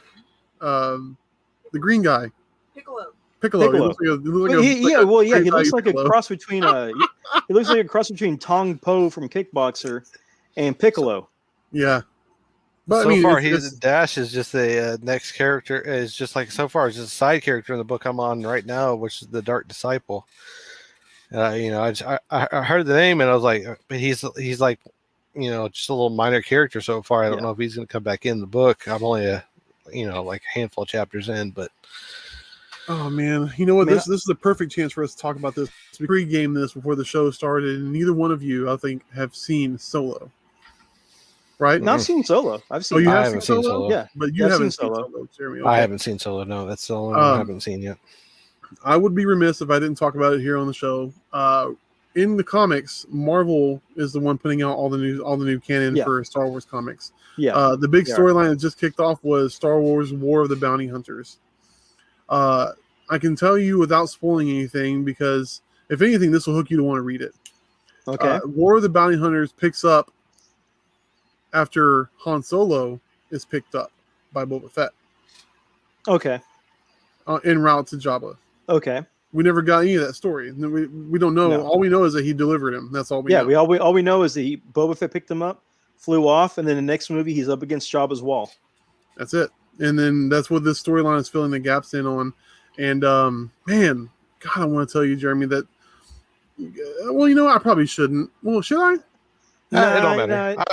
green guy. Piccolo. He looks like a cross between he looks like a cross between Tong Po from Kickboxer and Piccolo. Yeah. But so far, Dash is just the next character. Is just like so far, it's just a side character in the book I'm on right now, which is the Dark Disciple. I heard the name and I was like, but he's like, just a little minor character so far. I don't know if he's going to come back in the book. I'm only like a handful of chapters in, but. Oh man, you know what? This is the perfect chance for us to talk about this. We pre-game this before the show started, and neither one of you, I think, have seen Solo. Right? Not seen Solo. I've seen. Oh, you I haven't seen Solo? Yeah, but you haven't seen Solo, Jeremy. Okay. I haven't seen Solo. No, that's the only one I haven't seen yet. I would be remiss if I didn't talk about it here on the show. In the comics, Marvel is the one putting out all the new canon for Star Wars comics. Yeah. The big storyline that just kicked off was Star Wars: War of the Bounty Hunters. I can tell you without spoiling anything because if anything, this will hook you to want to read it. Okay. War of the Bounty Hunters picks up after Han Solo is picked up by Boba Fett. Okay. En route to Jabba. Okay. We never got any of that story. We don't know. No. All we know is that he delivered him. That's all we know. Yeah, all we know is that Boba Fett picked him up, flew off, and then the next movie he's up against Jabba's wall. That's it. And then that's what this storyline is filling the gaps in on. And man, God, I want to tell you, Jeremy, that I probably shouldn't. Well, should I? It don't matter.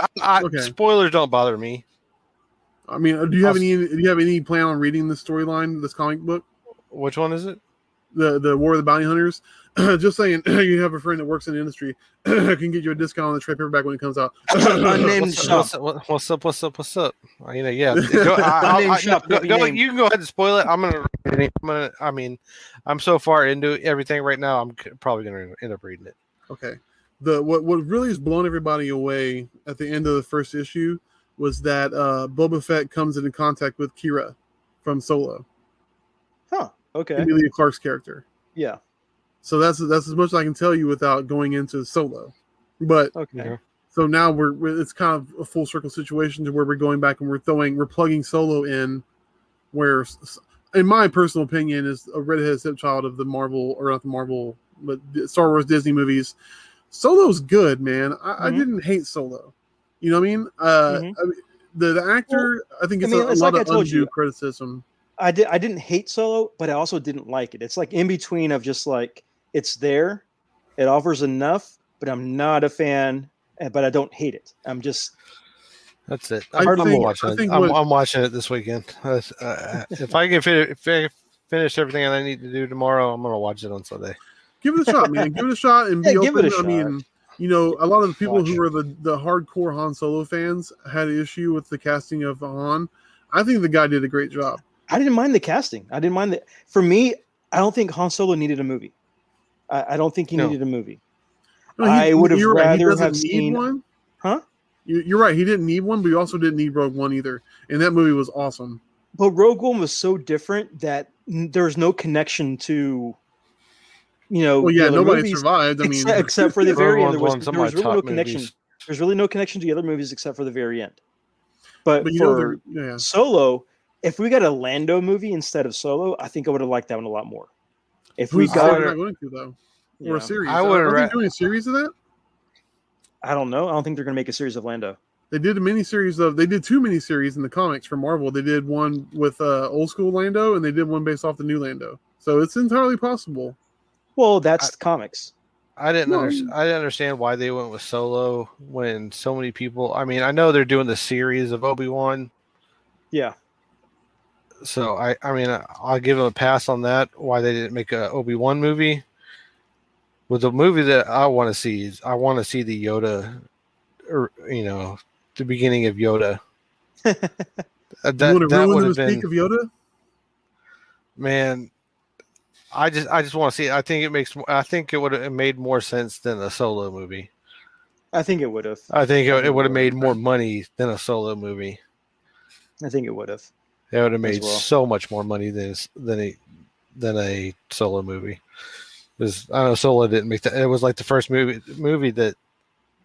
Okay. Spoilers don't bother me. I mean, do you have any plan on reading this storyline, this comic book? Which one is it? The War of the Bounty Hunters. Just saying, you have a friend that works in the industry can get you a discount on the trade paperback when it comes out. Unnamed shop. What's up? Yeah. Go, you can go ahead and spoil it. I'm so far into everything right now. I'm probably gonna end up reading it. Okay. What really has blown everybody away at the end of the first issue was that Boba Fett comes into contact with Kira from Solo. Huh. Okay. Emilia Clarke's character. Yeah. So that's as much as I can tell you without going into Solo. But okay. So now it's kind of a full circle situation to where we're going back and we're plugging Solo in, where, in my personal opinion, is a redheaded stepchild of the Marvel, or not the Marvel, but Star Wars Disney movies. Solo's good, man. I didn't hate Solo. You know what I mean? I mean the actor, I think it's a lot of undue criticism. I didn't hate Solo, but I also didn't like it. It's like in between of just like, it's there, it offers enough, but I'm not a fan, but I don't hate it. I'm just. That's it. I'm watching it this weekend. If I can finish everything I need to do tomorrow, I'm going to watch it on Sunday. Give it a shot, man. Give it a shot and be open. I mean, a lot of the people who are the hardcore Han Solo fans had an issue with the casting of Han. I think the guy did a great job. I didn't mind the casting. I didn't mind for me, I don't think Han Solo needed a movie. I don't think he needed a movie. No, I would have rather have seen one. Huh? You're right. He didn't need one, but he also didn't need Rogue One either. And that movie was awesome. But Rogue One was so different that there's no connection to, Well, yeah, nobody survived. I mean, except for the very end. There was really no connection. There's really no connection to the other movies except for the very end. But for Solo, if we got a Lando movie instead of Solo, I think I would have liked that one a lot more. If we got going to though, or a series, are they doing a series of that? I don't know. I don't think they're going to make a series of Lando. They did a miniseries of. They did 2 miniseries in the comics for Marvel. They did one with old school Lando, and they did one based off the new Lando. So it's entirely possible. Well, that's the comics. I didn't No. understand why they went with Solo when so many people. I mean, I know they're doing the series of Obi-Wan, Yeah. so I mean, I'll give them a pass on that. Why they didn't make a Obi-Wan movie? With the movie that I want to see is I want to see the Yoda, or the beginning of Yoda. You want to That ruin would the have been, mystique of Yoda? man. I just want to see it. I think it would have made more sense than a Solo movie. I think it would have. I think it would have made Okay. more money than a Solo movie. I think it would have. It would have As made well. so much more money than a Solo movie. Because I know Solo didn't make that. It was like the first movie that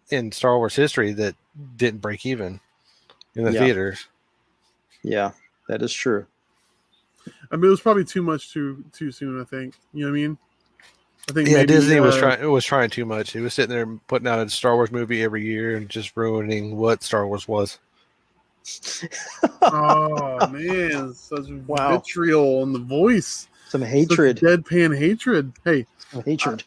in Star Wars history that didn't break even in the theaters. Yeah, that is true. I mean, it was probably too much too soon. I think. You know what I mean? I think Yeah, maybe, Disney was trying too much. It was sitting there putting out a Star Wars movie every year and just ruining what Star Wars was. Oh man, such vitriol on the voice. Some hatred. Such deadpan hatred. Hey, Some hatred.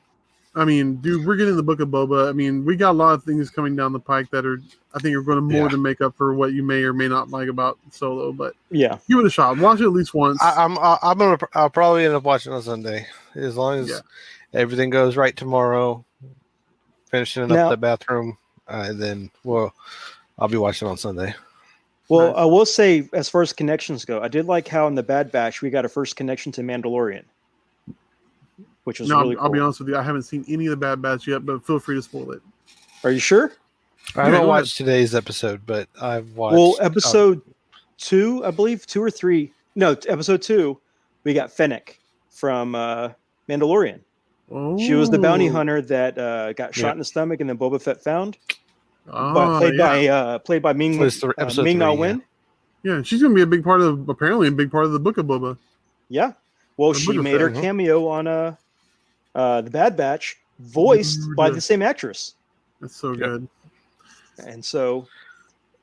I mean, dude, we're getting the Book of Boba. I mean, we got a lot of things coming down the pike that I think are going to more than make up for what you may or may not like about Solo. But Yeah. give it a shot. Watch it at least once. I'll probably end up watching on Sunday as long as everything goes right tomorrow. Finishing up the bathroom, then I'll be watching on Sunday. Well, I will say, as far as connections go, I did like how in the Bad Batch we got a first connection to Mandalorian, which was really cool. I'll be honest with you. I haven't seen any of the Bad Batch yet, but feel free to spoil it. Are you sure? I haven't watched today's episode, but I've watched. Well, episode 2, I believe, 2 or 3. No, episode 2, we got Fennec from Mandalorian. Oh. She was the bounty hunter that got shot in the stomach and then Boba Fett found. But played by Ming Na Wen. Yeah, she's gonna be apparently a big part of the Book of Boba. Yeah. Well, she made her cameo on the Bad Batch, voiced by the same actress. That's so good. And so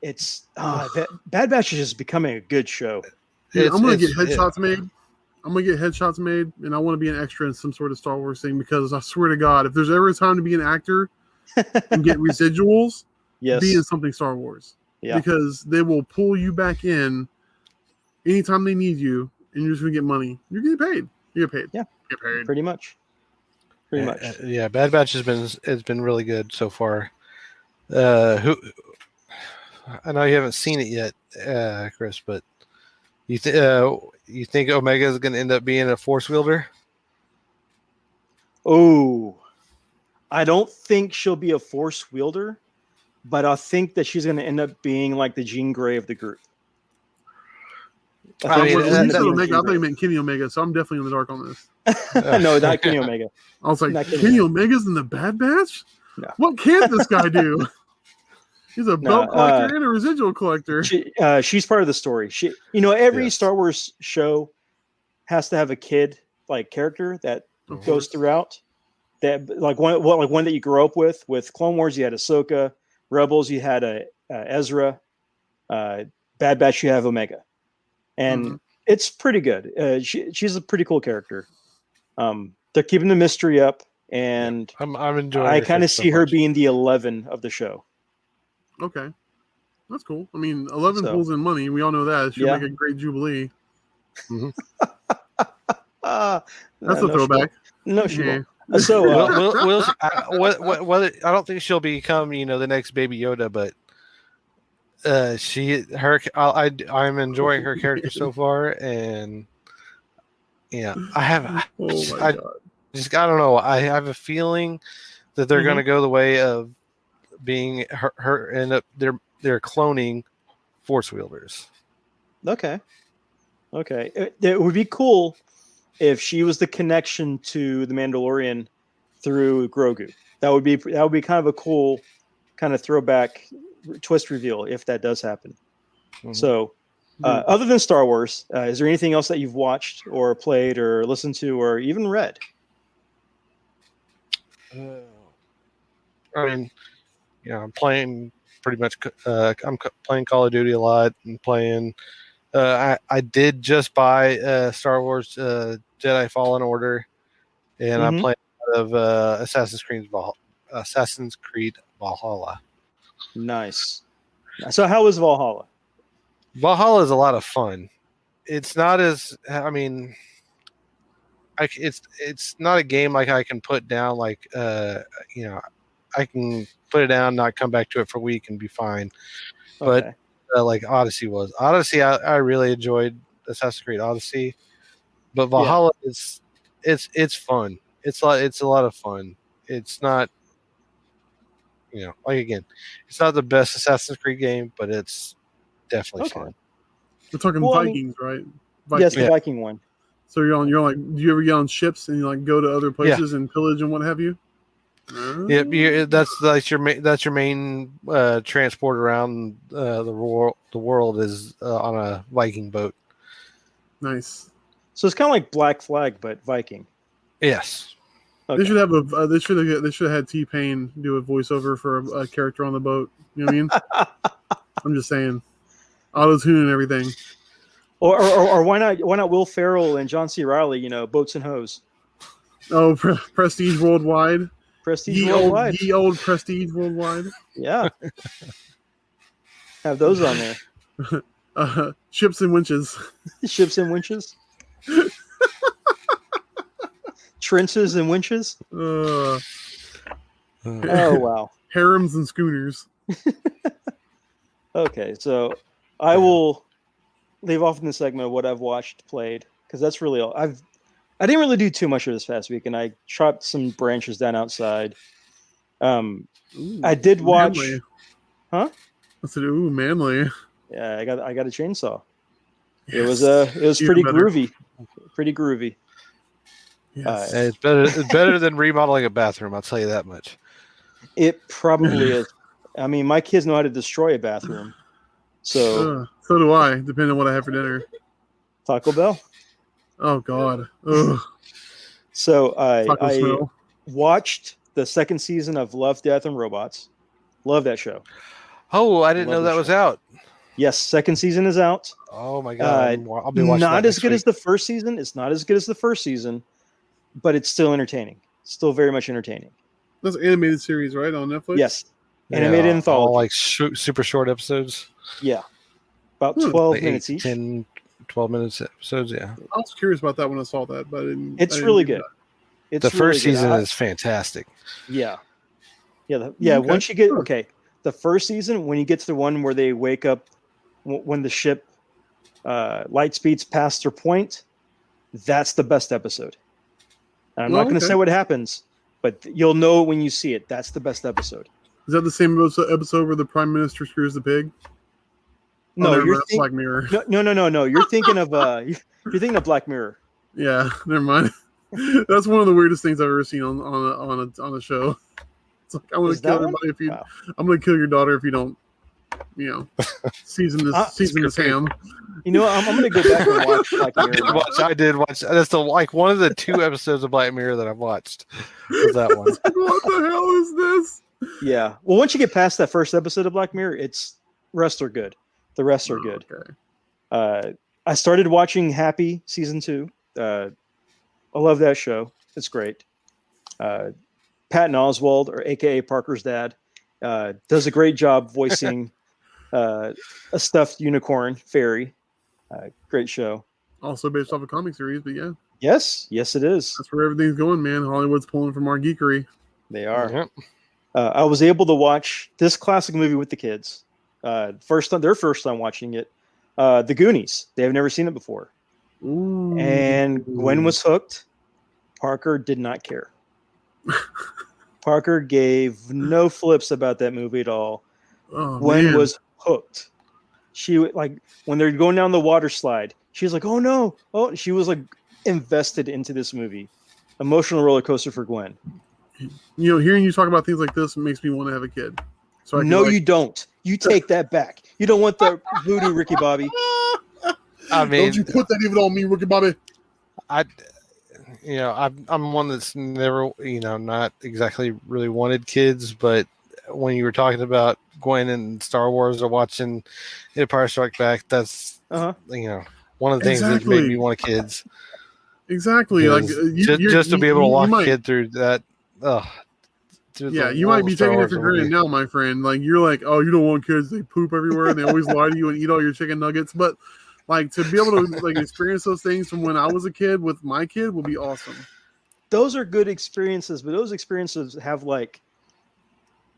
it's Bad Batch is just becoming a good show. Dude, I'm gonna get headshots made. And I want to be an extra in some sort of Star Wars thing because I swear to God, if there's ever a time to be an actor and get residuals, be in something Star Wars. Yeah. Because they will pull you back in anytime they need you, and you're just gonna get money. You're getting paid. You get paid. Yeah. Get paid. Pretty much. Yeah, Bad Batch has been really good so far. I know you haven't seen it yet, Chris, but you think Omega is going to end up being a Force wielder? Oh, I don't think she'll be a Force wielder, but I think that she's going to end up being like the Jean Grey of the group. I thought you meant Kenny Omega, so I'm definitely in the dark on this. No, not Kenny Omega. I was like, Kenny Omega's in the Bad Batch? No. What can't this guy do? He's a belt collector and a residual collector. She's part of the story. Every Star Wars show has to have a kid like character that goes throughout. That like one that you grew up with. With Clone Wars, you had Ahsoka. Rebels, you had Ezra. Bad Batch, you have Omega, and it's pretty good. She's a pretty cool character. They're keeping the mystery up, and I'm enjoying. I kind of see her being the 11 of the show. Okay, that's cool. I mean, 11 pulls in money. We all know that. She'll make a great Jubilee. Mm-hmm. That's a throwback. No, she won't. So, whether I don't think she'll become, the next Baby Yoda, but I'm enjoying her character so far, and I have. I don't know. I have a feeling that they're going to go the way of being her end up they're cloning Force wielders. Okay. It would be cool if she was the connection to the Mandalorian through Grogu. That would be kind of a cool kind of throwback twist reveal if that does happen. Mm-hmm. So, other than Star Wars, is there anything else that you've watched or played or listened to or even read? I mean, I'm playing pretty much playing Call of Duty a lot and playing. I did just buy Star Wars Jedi Fallen Order, and I'm Mhm. playing a lot of Assassin's Creed Valhalla. Nice. So how was Valhalla? Valhalla is a lot of fun. It's not as it's not a game like I can put down I can put it down, not come back to it for a week and be fine. Okay. But like Odyssey was. Odyssey, I really enjoyed Assassin's Creed Odyssey, but Valhalla is it's fun. It's a lot of fun. It's not again, it's not the best Assassin's Creed game, but it's definitely Okay. fun. We're talking Well, I mean- Vikings, right? Yes, the Yeah. Viking one. So you're like, do you ever get on ships and you like go to other places and pillage and what have you? Yeah, that's your main transport around the world. The world is on a Viking boat. Nice. So it's kind of like Black Flag, but Viking. Yes. Okay. They should have they should have had T-Pain do a voiceover for a character on the boat. You know what I mean? I'm just saying, auto-tune and everything. Or why not Will Ferrell and John C. Reilly? Boats and Hose. Oh, Prestige Worldwide. Prestige Worldwide. Ye old Prestige Worldwide. Yeah. Have those on there. Ships and winches. Ships and winches. Trenches and winches. Uh, Oh wow. harems and schooners. Okay, so I will leave off in the segment of what I've watched, played, because that's really all. I didn't really do too much of this past week, and I chopped some branches down outside. I did watch. Manly. Huh? I said, "Ooh, manly." Yeah, I got a chainsaw. It Yes. was Even pretty better. groovy. Pretty groovy. Yes. It's better than remodeling a bathroom. I'll tell you that much. It probably is. I mean, my kids know how to destroy a bathroom. So So do I, depending on what I have for dinner. Taco Bell. Oh God. Ugh. So Taco I smell. watched the second season of Love, Death, and Robots. Love that show. Oh, I didn't Love know the that was show. out. Yes, second season is out. Oh my god! I'll be watching Not that as next good as week. the first season. It's not as good as the first season, but it's still entertaining. Still very much entertaining. That's an animated series, right, on Netflix? Yes, animated Yeah, anthology. all like super short episodes. Yeah, about Hmm. 12 Like minutes 8, each. 10, 12 minutes episodes. Yeah, I was curious about that when I saw that, but I didn't. It's I didn't really do good. that. It's the first really good. season is fantastic. Yeah. Okay. Once you get Huh. the first season, when you get to the one where they wake up when the ship light speeds past their point, that's the best episode. And I'm not going to say what happens, but you'll know when you see it. That's the best episode. Is that the same episode where the Prime Minister screws the pig? No, never you're mind, that's Black Mirror. no. You're thinking of you're thinking of Black Mirror. Yeah, never mind. That's one of the weirdest things I've ever seen on a show. It's like I'm gonna Is kill that one? everybody if you. Wow. I'm gonna kill your daughter if you don't. Season this ham. You know, I'm going to go back and watch Black Mirror. now. I did watch. That's one of the 2 episodes of Black Mirror that I've watched. Was that one? What the hell is this? Yeah. Well, once you get past that first episode of Black Mirror, rest are good. The rest are good. Okay. I started watching Happy season 2. I love that show. It's great. Patton Oswalt, or AKA Parker's dad, does a great job voicing a stuffed unicorn fairy. Great show. Also based off a comic series, but yeah, Yes, it is. that's where everything's going, man. Hollywood's pulling from our geekery. They are. Yep. I was able to watch this classic movie with the kids. Their first time watching it. The Goonies. They have never seen it before. Ooh. And Gwen was hooked. Parker did not care. Parker gave no flips about that movie at all. Oh, Gwen man. was hooked. She when they're going down the water slide, she's like, "Oh no!" Oh, she was like invested into this movie. Emotional roller coaster for Gwen. Hearing you talk about things like this makes me want to have a kid. So I can, No, you don't. You take that back. You don't want the voodoo, Ricky Bobby. I mean, don't you put that even on me, Ricky Bobby? I'm one that's never, not exactly really wanted kids, but when you were talking about Gwen and Star Wars or watching Empire Strike Back, that's Uh-huh. one of the things that made me want kids. Exactly. Like just to be able to walk a might, kid through that. You might be taking it for granted now, my friend. Like you're like, oh, you don't want kids, they poop everywhere and they always lie to you and eat all your chicken nuggets. But like to be able to like experience those things from when I was a kid with my kid will be awesome. Those are good experiences, but those experiences have like,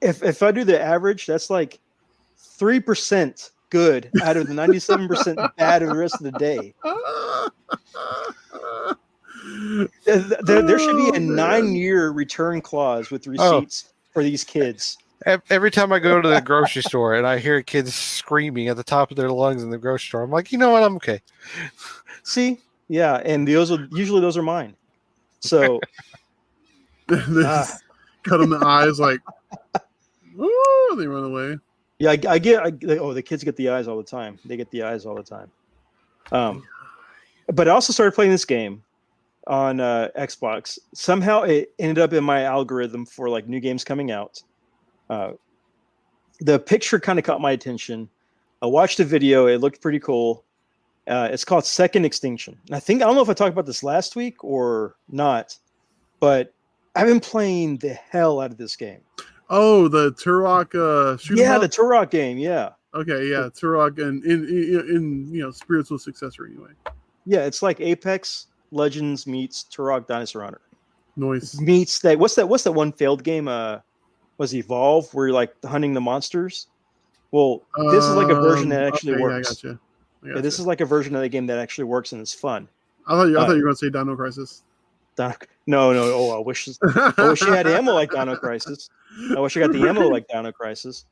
if I do the average, that's like 3% good out of the 97% bad of the rest of the day. There should be a 9-year return clause with receipts for these kids. Every time I go to the grocery store and I hear kids screaming at the top of their lungs in the grocery store, I'm like, you know what? I'm okay. See? Yeah, and those are mine. So cut them the eyes like, ooh, they run away. Yeah, the kids get the eyes all the time. They get the eyes all the time. But I also started playing this game on Xbox. Somehow it ended up in my algorithm for like new games coming out. The picture kind of caught my attention. I watched a video. It looked pretty cool. It's called Second Extinction. And I don't know if I talked about this last week or not, but I've been playing the hell out of this game. Oh, the Turok shoot 'em up? The Turok game, yeah. Okay, yeah, Turok and in spiritual successor anyway. Yeah, it's like Apex Legends meets Turok Dinosaur Hunter. Nice. Meets that what's that one failed game was Evolve where you're like hunting the monsters? Well, this is like a version that actually works. Yeah, I gotcha. Yeah, this is like a version of the game that actually works and is fun. I thought you were going to say Dino Crisis. No. Oh, I wish you had ammo like Dino Crisis. I wish I got the ammo like Dino Crisis.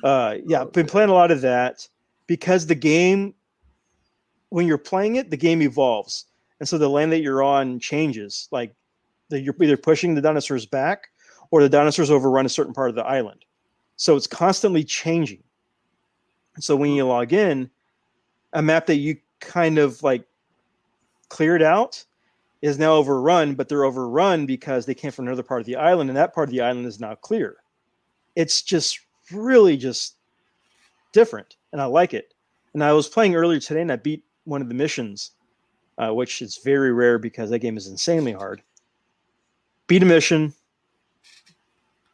I've been playing a lot of that because the game, when you're playing it, the game evolves. And so the land that you're on changes. Like you're either pushing the dinosaurs back or the dinosaurs overrun a certain part of the island. So it's constantly changing. So when you log in, a map that you kind of like cleared out is now overrun, but they're overrun because they came from another part of the island, and that part of the island is now clear. It's just really just different, and I like it. And I was playing earlier today, and I beat one of the missions, which is very rare because that game is insanely hard. Beat a mission,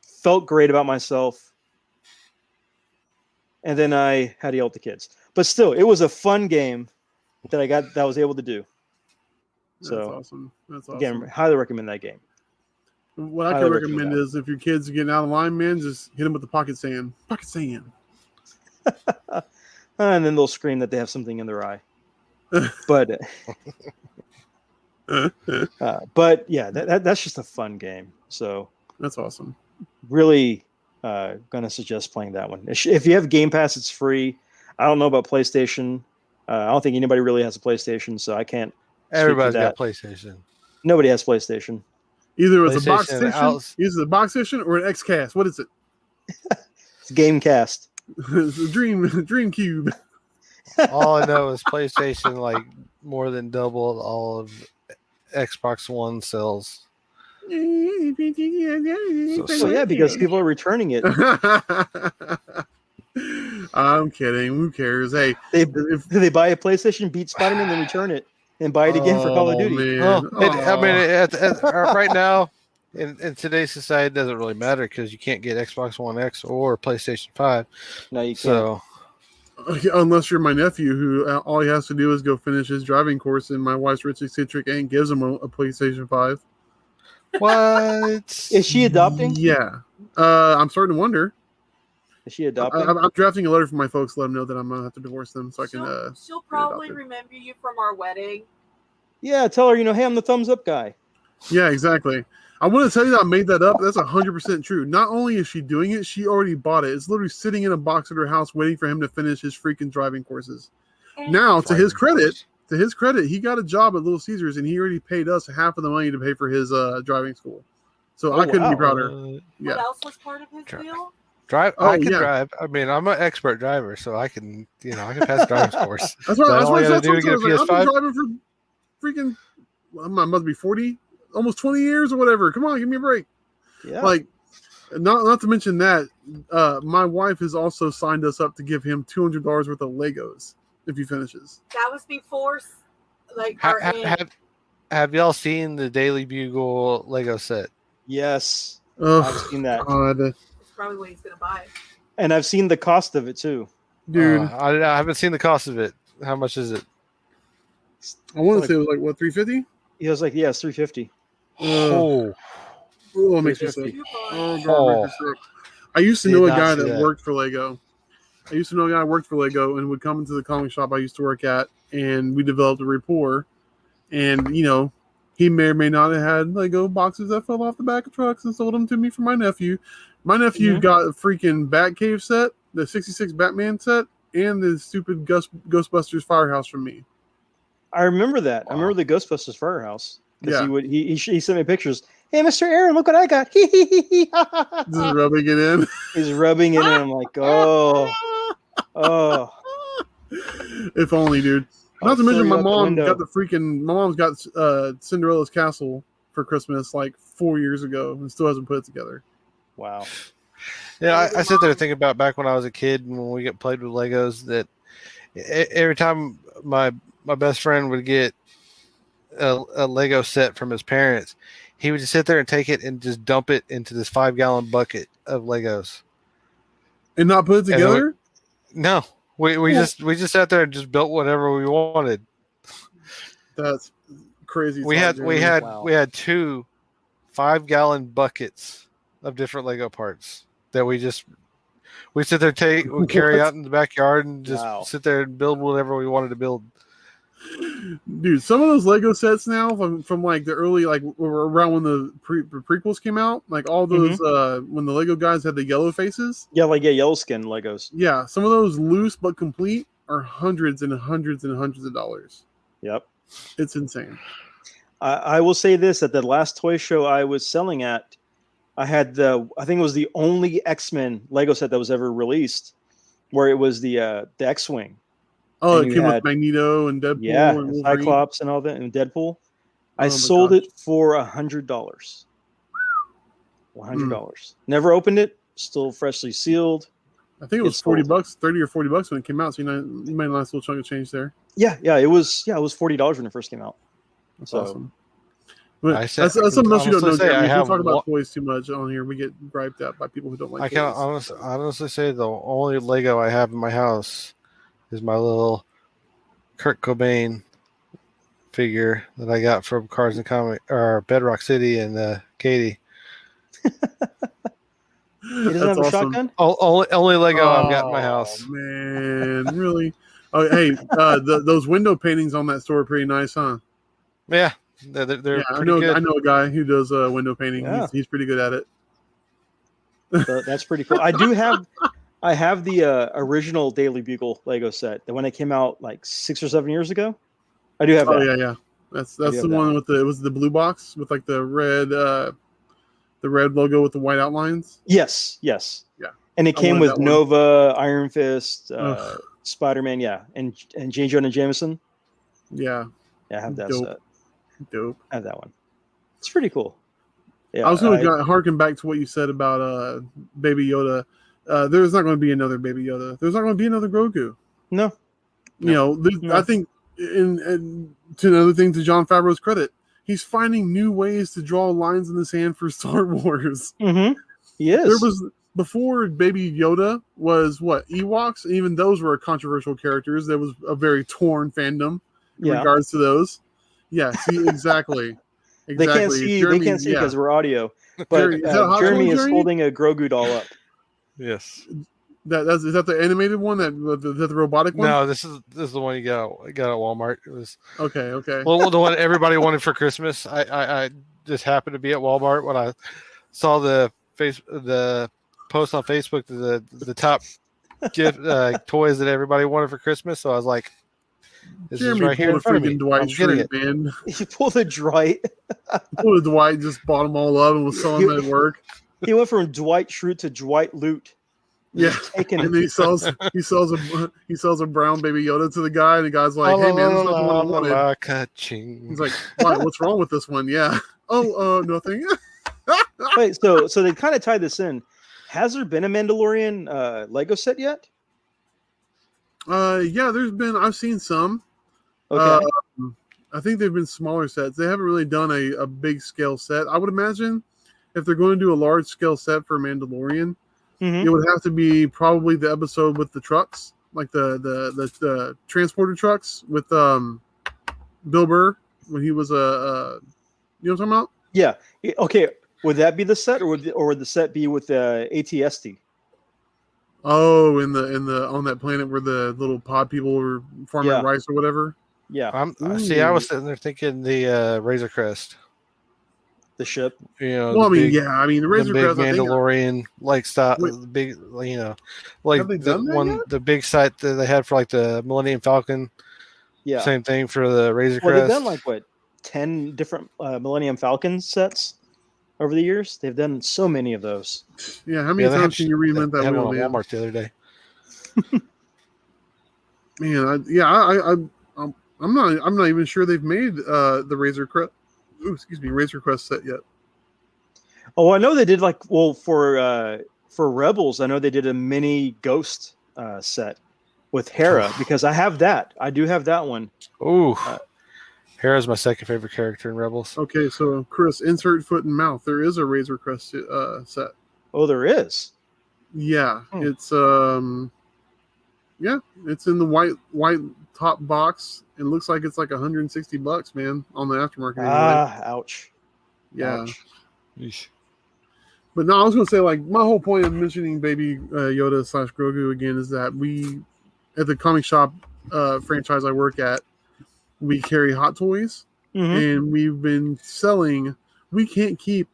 felt great about myself, and then I had to yell at the kids. But still, it was a fun game that I was able to do. So awesome. That's awesome. Again, highly recommend that game. What I can recommend is if your kids are getting out of line, man, just hit them with the pocket sand. Pocket sand. And then they'll scream that they have something in their eye. But yeah, that's just a fun game. So that's awesome. Really gonna suggest playing that one. If you have Game Pass, it's free. I don't know about PlayStation. I don't think anybody really has a PlayStation, so I can't. Everybody's got PlayStation. Nobody has PlayStation. Either it's a box station or an XCast. What is it? It's Gamecast. It's a Dream Cube. All I know is PlayStation like more than doubled all of Xbox One sales. Because people are returning it. I'm kidding. Who cares? Hey, they buy a PlayStation, beat Spider-Man, then return it. And buy it again for Call of Duty. Right now, in today's society, it doesn't really matter because you can't get Xbox One X or PlayStation 5. No, you can't. So, unless you're my nephew, who all he has to do is go finish his driving course, and my wife's rich eccentric aunt gives him a PlayStation 5. What? Is she adopting? Yeah. I'm starting to wonder. Is she adopting? I'm drafting a letter for my folks to let them know that I'm going to have to divorce them so She'll probably remember you from our wedding. Yeah, tell her, hey, I'm the thumbs up guy. Yeah, exactly. I want to tell you that I made that up. That's 100% true. Not only is she doing it, she already bought it. It's literally sitting in a box at her house waiting for him to finish his freaking driving courses. Now, to his credit, he got a job at Little Caesars and he already paid us half of the money to pay for his driving school. So I couldn't be prouder. What else was part of his deal? I can drive. I mean, I'm an expert driver, so I can pass driving course. That's why I got to get a PS5. I've been driving for freaking, I must be 40, almost 20 years or whatever. Come on, give me a break. Yeah. Like, not to mention that my wife has also signed us up to give him $200 worth of Legos if he finishes. That was before, like, Ha- our ha- end. have y'all seen the Daily Bugle Lego set? Yes, Oh, I've seen that, God, It's probably what he's gonna buy. and I've seen the cost of it too. dude. I haven't seen the cost of it. How much is it? I want to say it was like what, 350? He was like, "Yeah, it's 350." Oh, Oh, it makes me 350. sick. Coupon. Oh, God, it makes me sick. I used to Did know a not guy see that that. worked for Lego. And would come into the comic shop I used to work at, and we developed a rapport. And, you know, he may or may not have had Lego boxes that fell off the back of trucks and sold them to me for my nephew. My nephew Mhm. got a freaking Batcave set, the 66 Batman set, and the stupid Ghostbusters Firehouse from me. I remember that. I Wow. remember the Ghostbusters Firehouse because Yeah. he sent me pictures. Hey, Mr. Aaron, look what I got! Hee hee hee hee! Ha, ha, ha, Just ha. rubbing it in. He's rubbing it in. I'm like, oh, oh. If only, dude. I'll Not to throw mention, you my out the mom window. got my mom's got Cinderella's Castle for Christmas like 4 years ago and still hasn't put it together. Wow. Yeah, I sit there thinking about back when I was a kid and when we get played with Legos. That every time my best friend would get a Lego set from his parents, he would just sit there and take it and just dump it into this 5-gallon bucket of Legos. And not put it And then together? No, we just sat there and just built whatever we wanted. That's crazy. We talk, had Jeremy. we had 2 5-gallon buckets of different Lego parts that we sit there we carry What? out in the backyard and just Wow. sit there and build whatever we wanted to build. Dude, some of those Lego sets now from like the early, like around when the prequels came out, like all those when the Lego guys had the yellow faces. Yeah, like yellow skin Legos. Yeah, some of those loose but complete are hundreds and hundreds and hundreds of dollars. Yep. It's insane. I will say this: at the last toy show I was selling at, I think it was the only X-Men Lego set that was ever released, where it was the X-wing. Oh, And it you came had- with Magneto and Deadpool Yeah, and Wolverine. Cyclops and all that, and Deadpool. I Oh my sold gosh. it for $100. $100. Never opened it. Still freshly sealed. I think it was It's $40, sold. $30 or $40 when it came out. So you made a nice little chunk of change there. Yeah, it was $40 when it first came out. That's So- awesome. But I said- that's something else you don't know, honestly say Jeremy. I If we have talk about one- toys too much on here, we get griped at by people who don't like I can toys. honestly say the only Lego I have in my house is my little Kurt Cobain figure that I got from Cars and Comic or Bedrock City and Katie. He doesn't have a shotgun? Only Lego I've got in my house. Man, really? Oh, hey, those window paintings on that store are pretty nice, huh? Yeah, they're Yeah, I pretty know. good. I know a guy who does window painting. Yeah. He's pretty good at it. So that's pretty cool. I have the original Daily Bugle Lego set, the one that came out like 6 or 7 years ago. I do have Oh that. yeah. That's do the have that one with it was the blue box with like the red logo with the white outlines. Yes. Yeah. And it I came wanted with that one. Nova, Iron Fist, Ugh. Spider-Man, yeah, and J. Jonah Jameson. Yeah, Yeah, I have that Dope. set. dope. I have that one. It's pretty cool. Yeah, I was going to harken back to what you said about Baby Yoda. There's not going to be another Baby Yoda. There's not going to be another Grogu. no. You know, No. I think, and to another thing, to Jon Favreau's credit, he's finding new ways to draw lines in the sand for Star Wars. Mm-hmm. He is. There was before Baby Yoda was what Ewoks. Even those were controversial characters. There was a very torn fandom in Yeah. regards to those. Yeah, see, exactly. They can't see. Jeremy, They can't see yeah. because we're audio. But Jeremy, is that a hot Jeremy one, is Jeremy? holding a Grogu doll up. Yes. Is that the animated one? That the robotic one? No, this is the one you got at Walmart. It was Okay. well the one everybody wanted for Christmas. I just happened to be at Walmart when I saw the post on Facebook to the top gift toys that everybody wanted for Christmas. So I was like, "This Jeremy is right here in pulled a front of me. freaking Dwight I'm getting Schrute, it." man. He pulled a Dwight. Pulled a Dwight, just bought them all up and was selling them at work. He went from Dwight Schrute to Dwight Loot. Yeah, Taking and then he sells a brown Baby Yoda to the guy, and the guy's like, "Hey man, this is not the one I wanted." Ka-ching. He's like, "Why? What's wrong with this one?" Yeah. Oh, nothing. Wait, so they kind of tied this in. Has there been a Mandalorian Lego set yet? Yeah, I've seen some. Okay. I think they've been smaller sets. They haven't really done a big scale set. I would imagine if they're going to do a large scale set for Mandalorian, Mhm. it would have to be probably the episode with the trucks, like the transporter trucks with Bill Burr when he was you know what I'm talking about? Yeah. Okay. Would that be the set, or would the set be with the ATST? Oh, in the on that planet where the little pod people were farming Yeah. rice or whatever. Yeah. See. I Ooh. was sitting there thinking the Razor Crest. The ship. You know, Well, the I mean, big, yeah, I mean the the Razor big Crest. I think Mandalorian like style, Wait. the big, you know, like Have they the done that one, yet? the big site that they had for like the Millennium Falcon. Yeah. Same thing for the Razor Well, they've Crest. done like what 10 different Millennium Falcon sets over the years. They've done so many of those. Yeah, how many they times had, can you reinvent they that had wheel, one at man? Walmart the other day. Man, I'm not even sure they've made the Razor Crest. Razor Crest set yet. Oh, I know they did for Rebels. I know they did a mini Ghost set with Hera because I have that. I do have that one. Ooh, Uh, Hera's my second favorite character in Rebels. Okay, so Chris, insert foot and mouth. There is a Razor Crest set. Oh, there is. Yeah, Hmm. it's it's in the white top box. It looks like it's like $160, man, on the aftermarket anyway. Ouch. Yeah. Ouch. Yeesh. But no, I was gonna say, like, my whole point of mentioning Baby Yoda / Grogu again is that we at the comic shop franchise I work at, we carry Hot Toys, Mhm. and we've been selling. We can't keep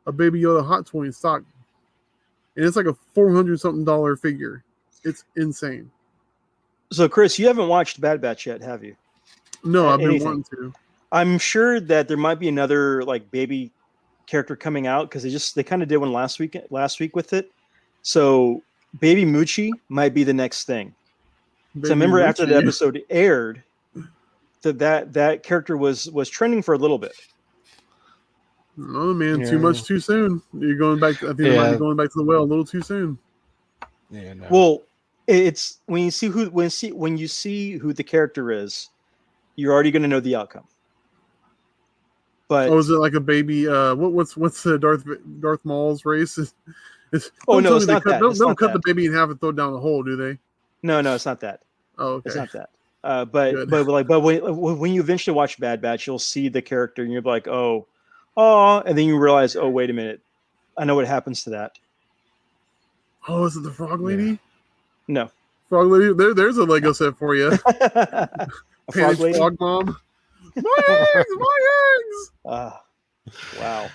a Baby Yoda Hot Toy in stock, and it's like a $400 something figure. It's insane. So, Chris, you haven't watched Bad Batch yet, have you? No, I've been Anything. wanting to. I'm sure that there might be another like baby character coming out because they kind of did one last week with it. So Baby Moochie might be the next thing. So I remember after the episode aired, that character was trending for a little bit. Oh man, Yeah. too much too soon. You're going back. I think they might be going back to the well a little too soon. Yeah, no. Well, it's when you see who the character is, you're already going to know the outcome. But is it like a baby? What's the Darth Maul's race? It's no, tell it's me not they that. Don't, It's don't not cut that. the baby in half and throw it down the hole, do they? No, it's not that. Oh, okay. It's not that. Good. But when you eventually watch Bad Batch, you'll see the character and you'll be like, oh, and then you realize, oh, wait a minute, I know what happens to that. Oh, is it the Frog Lady? No, Frog Lady. There's a Lego set for you. a frog lady. Frog Mom. My eggs, my eggs. Wow.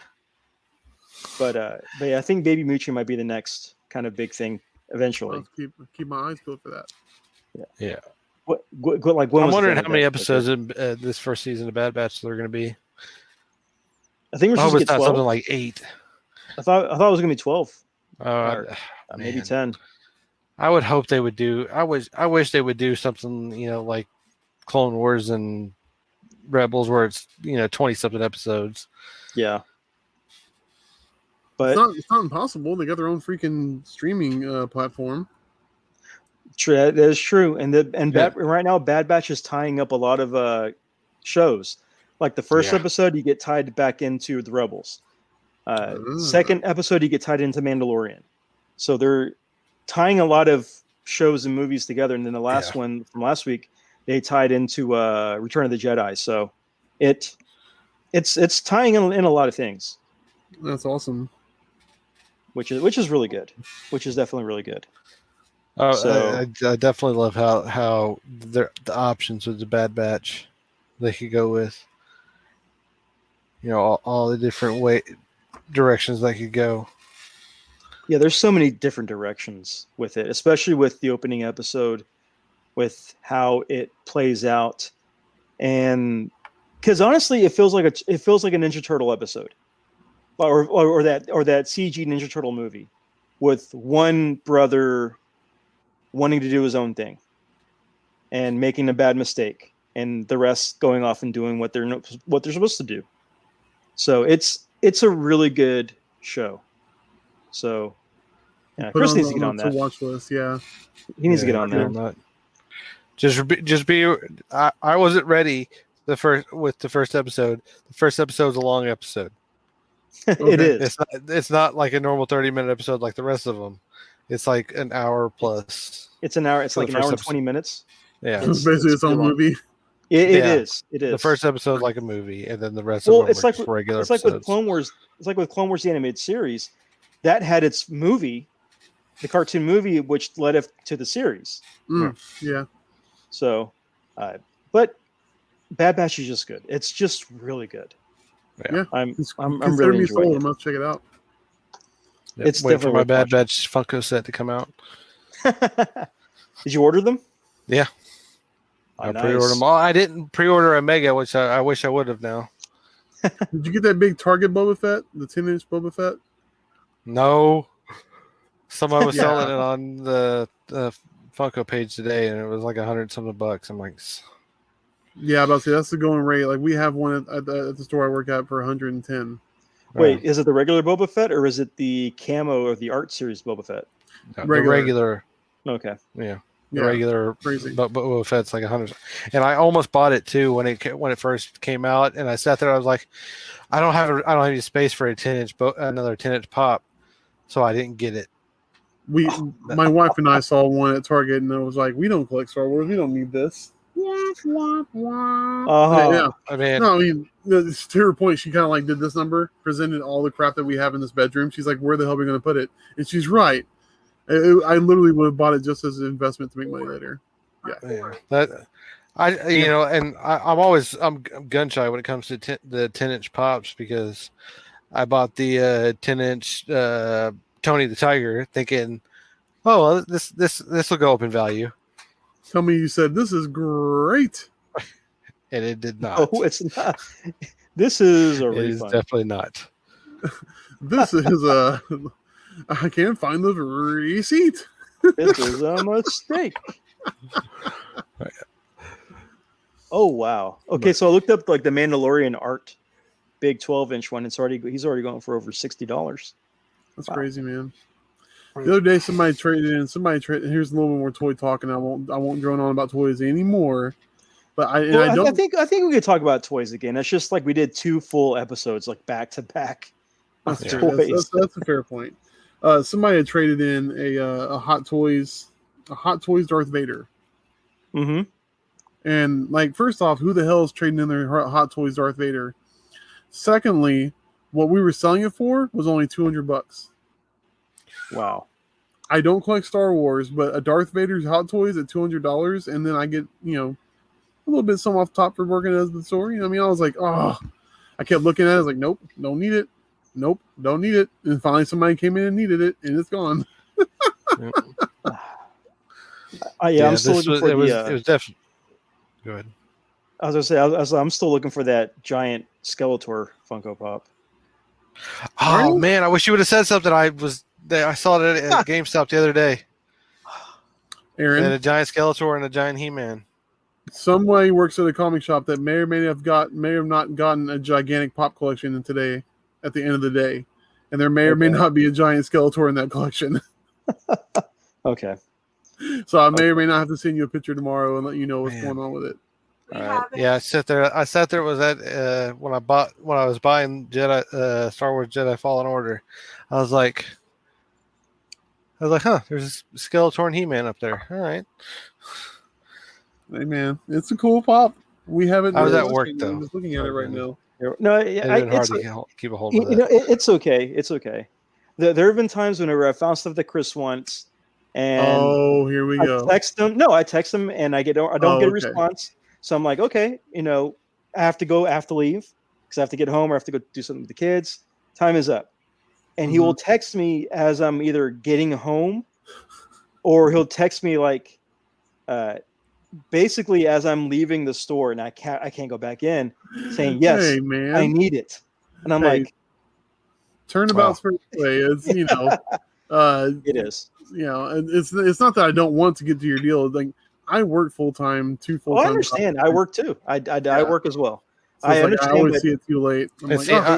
But yeah, I think Baby Moochie might be the next kind of big thing eventually. I'll keep my eyes peeled for that. Yeah. What like when I'm was wondering that? how many episodes in this first season of Bad Batch there are going to be. I think we're I supposed hope to it's get not 12. something like 8. I thought it was gonna be 12, maybe man. 10. I would hope they would do. I wish they would do something, like Clone Wars and Rebels, where it's 20 something episodes. Yeah, but It's not impossible. They got their own freaking streaming platform. true, that is true. Right now, Bad Batch is tying up a lot of shows. Like the first episode, you get tied back into the Rebels. Second episode, you get tied into Mandalorian. So they're tying a lot of shows and movies together. And then the last one from last week, they tied into Return of the Jedi. So it's tying in a lot of things. That's awesome. Which is really good. Which is definitely really good. Oh, So- I definitely love how the options with the Bad Batch they could go with. All the different directions they could go. Yeah, there's so many different directions with it, especially with the opening episode, with how it plays out, and because honestly, it feels like a Ninja Turtle episode, or that CG Ninja Turtle movie, with one brother wanting to do his own thing, and making a bad mistake, and the rest going off and doing what they're supposed to do. So it's a really good show. So, Yeah, Put Chris it needs to get on to that. watch list. Yeah. He needs to get on I'm that. not. Just be. I wasn't ready the first episode. The first episode's a long episode. It Okay. is. It's not like a normal 30-minute episode like the rest of them. It's like an hour plus. It's an hour. It's for like the an hour first and episode. 20 minutes. Yeah, It's basically its pretty own long. movie. It Yeah. is. It is. the first episode's like a movie, and then the rest Well, of them it's are like just regular it's like episodes. with Clone Wars. It's like with Clone Wars the animated series, that had its movie, the cartoon movie, which led up to the series. Yeah. So, but Bad Batch is just good. It's just really good. Yeah. I'm Consider really me enjoying sold. I it. must check it out. Yep, It's wait for definitely my worth Bad watching. Batch Funko set to come out. Did you order them? Yeah. Oh, I nice. pre-ordered them all. I didn't pre-order a Mega, which I wish I would have now. Did you get that big Target Boba Fett? The 10-inch Boba Fett? No. Somebody was Yeah. selling it on the Funko page today, and it was like $100-something. I'm like, Yeah, I'm about to say that's the going rate. Like we have one at the store I work at for 110. Wait, is it the regular Boba Fett or is it the camo or the art series Boba Fett? the regular. regular, Okay. yeah. The Yeah, regular crazy. Boba Fett's like 100, and I almost bought it too when it first came out. And I sat there, I was like, I don't have any space for another 10-inch pop, so I didn't get it. My wife and I saw one at Target, and I was like, "We don't collect Star Wars. We don't need this." Uh-huh. Yeah. I mean, No, I mean, to her point, she kind of like did this number, presented all the crap that we have in this bedroom. She's like, "Where the hell are we going to put it?" And she's right. I literally would have bought it just as an investment to make money later. yeah, that I'm gun shy when it comes to the 10-inch pops, because I bought the 10-inch Tony the Tiger thinking, oh, well, this will go up in value, Tell me you said this is great. and it did not. Oh, it's not. This is a It is refund. definitely not. This is a. I can't find the receipt. This is a mistake. Oh wow. Okay, so I looked up like the Mandalorian art, big 12-inch one. He's already going for over $60. That's Wow. crazy, man. The other day, somebody traded in. Here's a little bit more toy talking. I won't drone on about toys anymore. But I think we could talk about toys again. It's just like we did 2 full episodes, like back to back. That's of fair. toys. That's a fair point. Somebody had traded in a Hot Toys Darth Vader. Mm-hmm. And like, first off, who the hell is trading in their Hot Toys Darth Vader? Secondly, what we were selling it for was only $200. Wow. I don't collect Star Wars, but a Darth Vader's Hot Toys at $200, and then I get a little bit some off top for working as the store. You know what I mean? I was like, oh, I kept looking at it. I was like, nope, don't need it. Nope, don't need it. And finally, somebody came in and needed it, and it's gone. I'm still looking for it was definitely. Go ahead. I was gonna say I'm still looking for that giant Skeletor Funko Pop. Oh man, I wish you would have said something. I saw it at GameStop the other day. Aaron, And a giant Skeletor and a giant He-Man. some way works at a comic shop that may or may have not gotten a gigantic pop collection in today at the end of the day, and there may or may not be a giant Skeletor in that collection. Okay. So I may or may not have to send you a picture tomorrow and let you know what's going on with it. We All right. haven't. Yeah, I sat there. It was at when I was buying Star Wars Jedi Fallen Order. I was like, huh, there's a Skeletor and He-Man up there. All right. Hey man, it's a cool pop. We haven't. I was at work, though. I'm just looking at it right now. No, It's been hard to keep a hold of that. it's okay. It's okay. There have been times whenever I found stuff that Chris wants, and Oh, here we go. I text him. No, I text him, and I don't get a okay. response. So I'm like, okay, I have to leave because I have to get home or I have to go do something with the kids. Time is up, and he will text me as I'm either getting home, or he'll text me like, basically as I'm leaving the store and I can't go back in, saying yes, Hey man, I need it, and I'm like, turnabout's first way. It's it is. and it's not that I don't want to get to your deal. Like I work full time, 2 full Oh, time. I understand. I work too. I work as well. So I it's like I understand, always but see it too late. I'm And like, see, oh,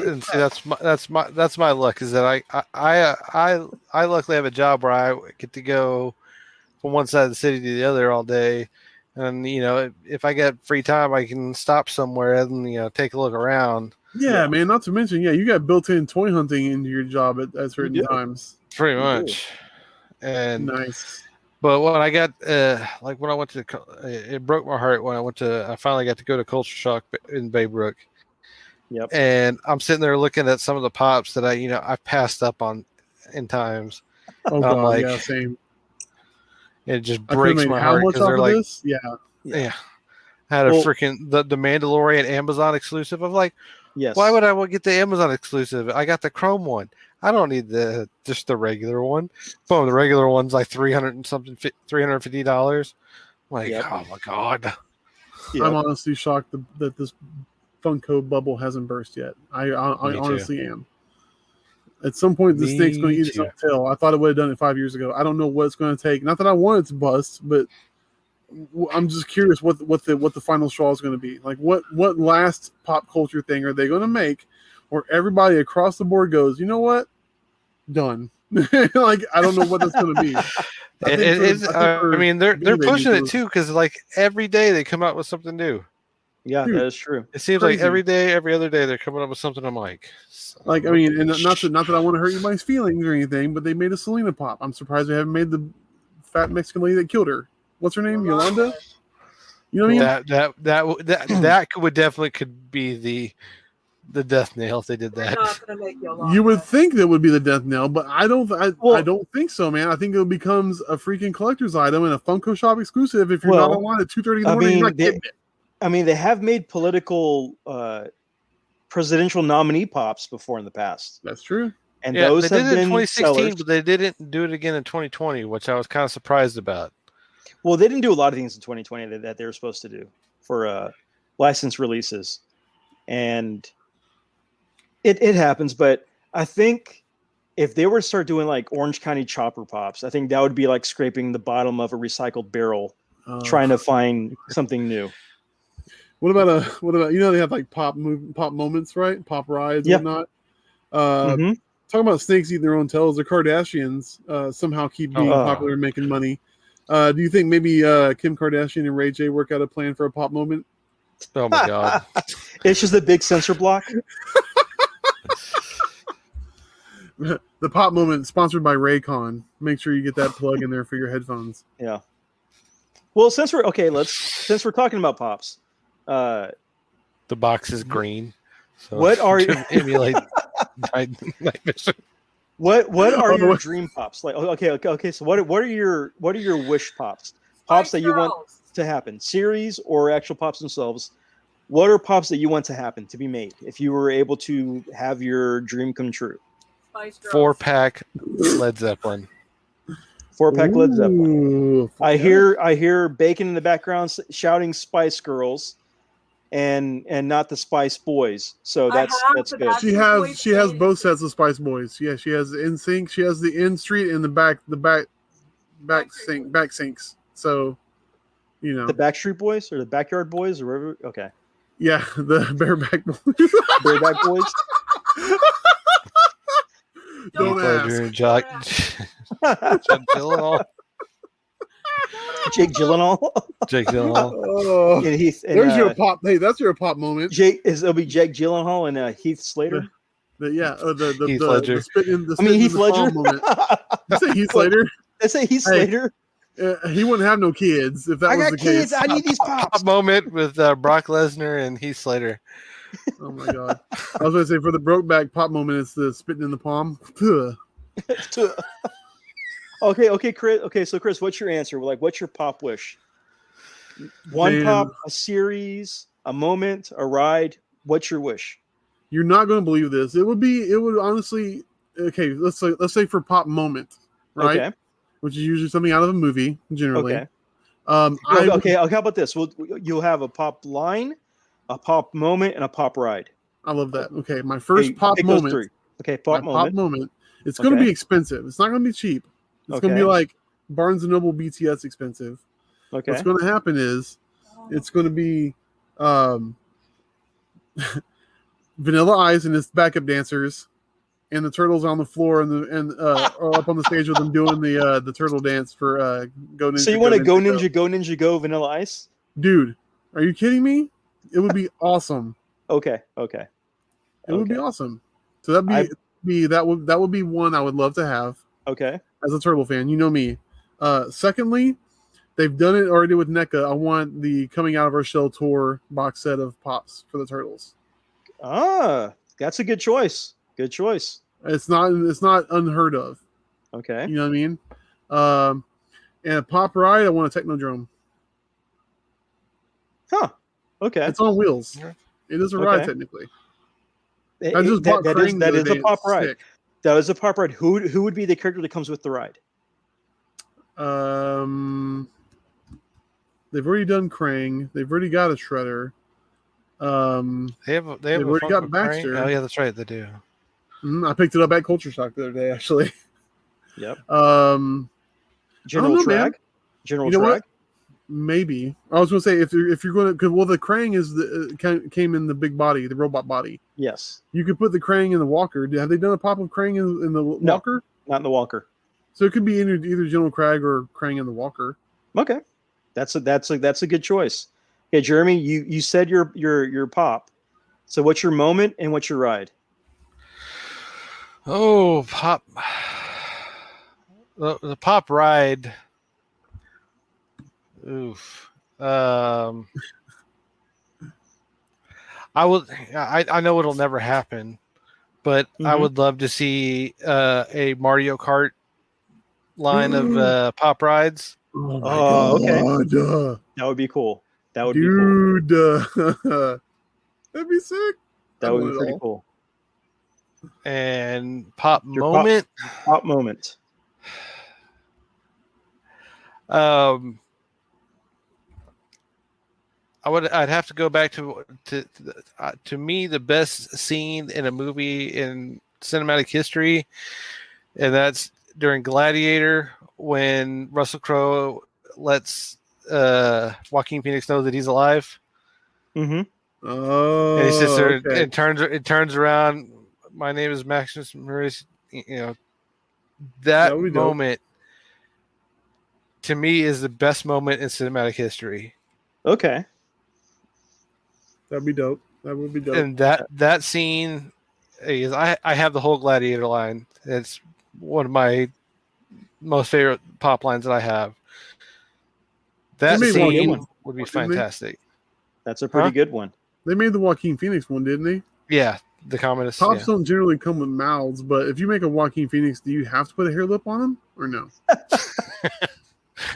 that's my luck is that I luckily have a job where I get to go from one side of the city to the other all day, and if I get free time, I can stop somewhere and take a look around. yeah, man. Not to mention, you got built-in toy hunting into your job at You certain do. times. Pretty You do. much. And Nice. but when I got like when I went to it broke my heart when I finally got to go to Culture Shock in Baybrook. Yep. And I'm sitting there looking at some of the pops that I passed up on in times. Oh And I'm god, like, yeah, same. it just I could have breaks made my how heart much because off they're of like, this? Yeah. yeah. I had a Well- freaking the Mandalorian Amazon exclusive. I'm like, Yes. why would I want to get the Amazon exclusive? I got the Chrome one. I don't need just the regular one. Boom, the regular one's like $350. Like, Yep. oh my god. Yep. I'm honestly shocked that this Funko bubble hasn't burst yet. I Me too. honestly am. At some point, the snake's going to eat its too. own tail. I thought it would have done it 5 years ago. I don't know what it's going to take. Not that I want it to bust, but I'm just curious what the final straw is going to be. Like, what last pop culture thing are they going to make, where everybody across the board goes, you know what, done. Like, I don't know what that's going to be. I mean, they're pushing it too because like every day they come out with something new. Yeah, Dude, that is true. It seems Crazy. like every day, every other day, they're coming up with something. I'm like, Like, I mean, and not that I want to hurt anybody's feelings or anything, but they made a Selena pop. I'm surprised they haven't made the fat Mexican lady that killed her. What's her name? Yolanda? You know what I mean? that would definitely could be the death nail if they did They're that. not going to make Yolanda. You would think that would be the death knell, but I don't Well- don't think so, man. I think it becomes a freaking collector's item and a Funko Shop exclusive if you're not Well, online at 2:30 in the I morning. You're mean, not getting it. I mean, they have made political presidential nominee pops before in the past, That's true. and Yeah, those they have did it in been 2016, sellers. but they didn't do it again in 2020, which I was kind of surprised about. Well, they didn't do a lot of things in 2020 that they were supposed to do for license releases, and it happens. But I think if they were to start doing like Orange County Chopper pops, I think that would be like scraping the bottom of a recycled barrel, trying to find something new. What about they have like pop moments, right? Pop rides, Yeah. whatnot. Mhm. Talking about snakes eating their own tails, the Kardashians somehow keep being popular and making money. Do you think maybe Kim Kardashian and Ray J work out a plan for a pop moment? Oh my god! It's just a big sensor block. The pop moment sponsored by Raycon. Make sure you get that plug in there for your headphones. Yeah. Well, since we're talking about pops, The box is green. So What are you- to emulate night vision? what are your what- dream pops? Like, okay. So what are your wish pops? Pops that you want to happen, series or actual pops themselves? What are pops that you want to happen, to be made, if you were able to have your dream come true? Spice Girls. 4-pack Led Zeppelin. 4-pack Led Zeppelin. Ooh, I hear Bacon in the background shouting Spice Girls, and not the Spice Boys. So that's the good. back- She has both sets of Spice Boys. Yeah, she has the NSYNC. She has the In Street and the back sinks. So, The Backstreet Boys or the Backyard Boys or whatever. Okay, yeah, the bareback boys. Bareback Boys. Don't Ledger, ask. Jack Gyllenhaal. Jake Gyllenhaal. Jake Gyllenhaal. Oh, and Heath. And, there's your pop. Hey, that's your pop moment. It'll be Jake Gyllenhaal and Heath Slater. The Heath Ledger. The spit in the I mean Heath in the palm Ledger. moment. You say Heath Slater? I say Heath Slater. He wouldn't have no kids if that I was got the kids. case. I need these pops. Pop moment with Brock Lesnar and Heath Slater. Oh my god! I was going to say for the Brokeback pop moment, it's the spitting in the palm. Ugh. Okay, Chris. Okay, so Chris, what's your answer? Like, what's your pop wish? One Man. pop, a series, a moment, a ride. What's your wish? You're not going to believe this. It would honestly. Okay, let's say for pop moment, right? Okay. Which is usually something out of a movie, generally. Okay. Okay. How about this? You'll have a pop line, a pop moment, and a pop ride. I love that. Okay, my first Okay, pop pick those moment. three. Okay, My pop moment. pop moment. It's going to Okay. be expensive. It's not going to be cheap. It's going to be Okay. like Barnes and Noble BTS expensive. Okay. What's going to happen is it's going to be Vanilla Ice and his backup dancers, and the turtles on the floor or up on the stage with them doing the turtle dance for Go Ninja. So you want to go Ninja, go Vanilla Ice? Dude, are you kidding me? It would be awesome. Okay. It would be awesome. So that would be one I would love to have. Okay. As a turtle fan, you know me. Secondly, they've done it already with NECA. I want the Coming Out of Our Shell tour box set of pops for the turtles. Ah, that's a good choice. Good choice. It's not unheard of. Okay. You know what I mean? And a pop ride, I want a Technodrome. Huh. Okay. It's on wheels. It is a ride technically. I just bought that is a pop ride. Sick. That is a pop ride. Who would be the character that comes with the ride? They've already done Krang. They've already got a Shredder. They've already got Baxter. Oh yeah, that's right. They do. I picked it up at Culture Shock the other day, actually. Yep. General Trag. General you know Trag. What? Maybe I was going to say if you're going to the Krang is came in the big body, the robot body. Yes. You could put the Krang in the Walker. Have they done a pop of Krang in the Walker? Not in the Walker. So it could be either General Krag or Krang in the Walker. Okay, that's a good choice. Okay, Jeremy, you said your pop. So what's your moment and what's your ride? Oh, pop. The pop ride. Oof. I know it'll never happen, but I would love to see a Mario Kart line of pop rides. Oh my God. Okay. That would be cool. That would be cool. That'd be sick. That would be pretty cool. And pop moment. Pop moment. I'd have to go back to me the best scene in a movie in cinematic history, and that's during Gladiator when Russell Crowe lets Joaquin Phoenix know that he's alive. Mm-hmm. Oh, and he sits there and turns around. My name is Maximus Maurice. You know, that moment to me is the best moment in cinematic history. Okay. That'd be dope. That would be dope. And that scene is I have the whole Gladiator line. It's one of my most favorite pop lines that I have. That scene would be fantastic. That's a pretty good one. They made the Joaquin Phoenix one, didn't they? Yeah, the communist. Pops don't generally come with mouths, but if you make a Joaquin Phoenix, do you have to put a hair lip on him or no?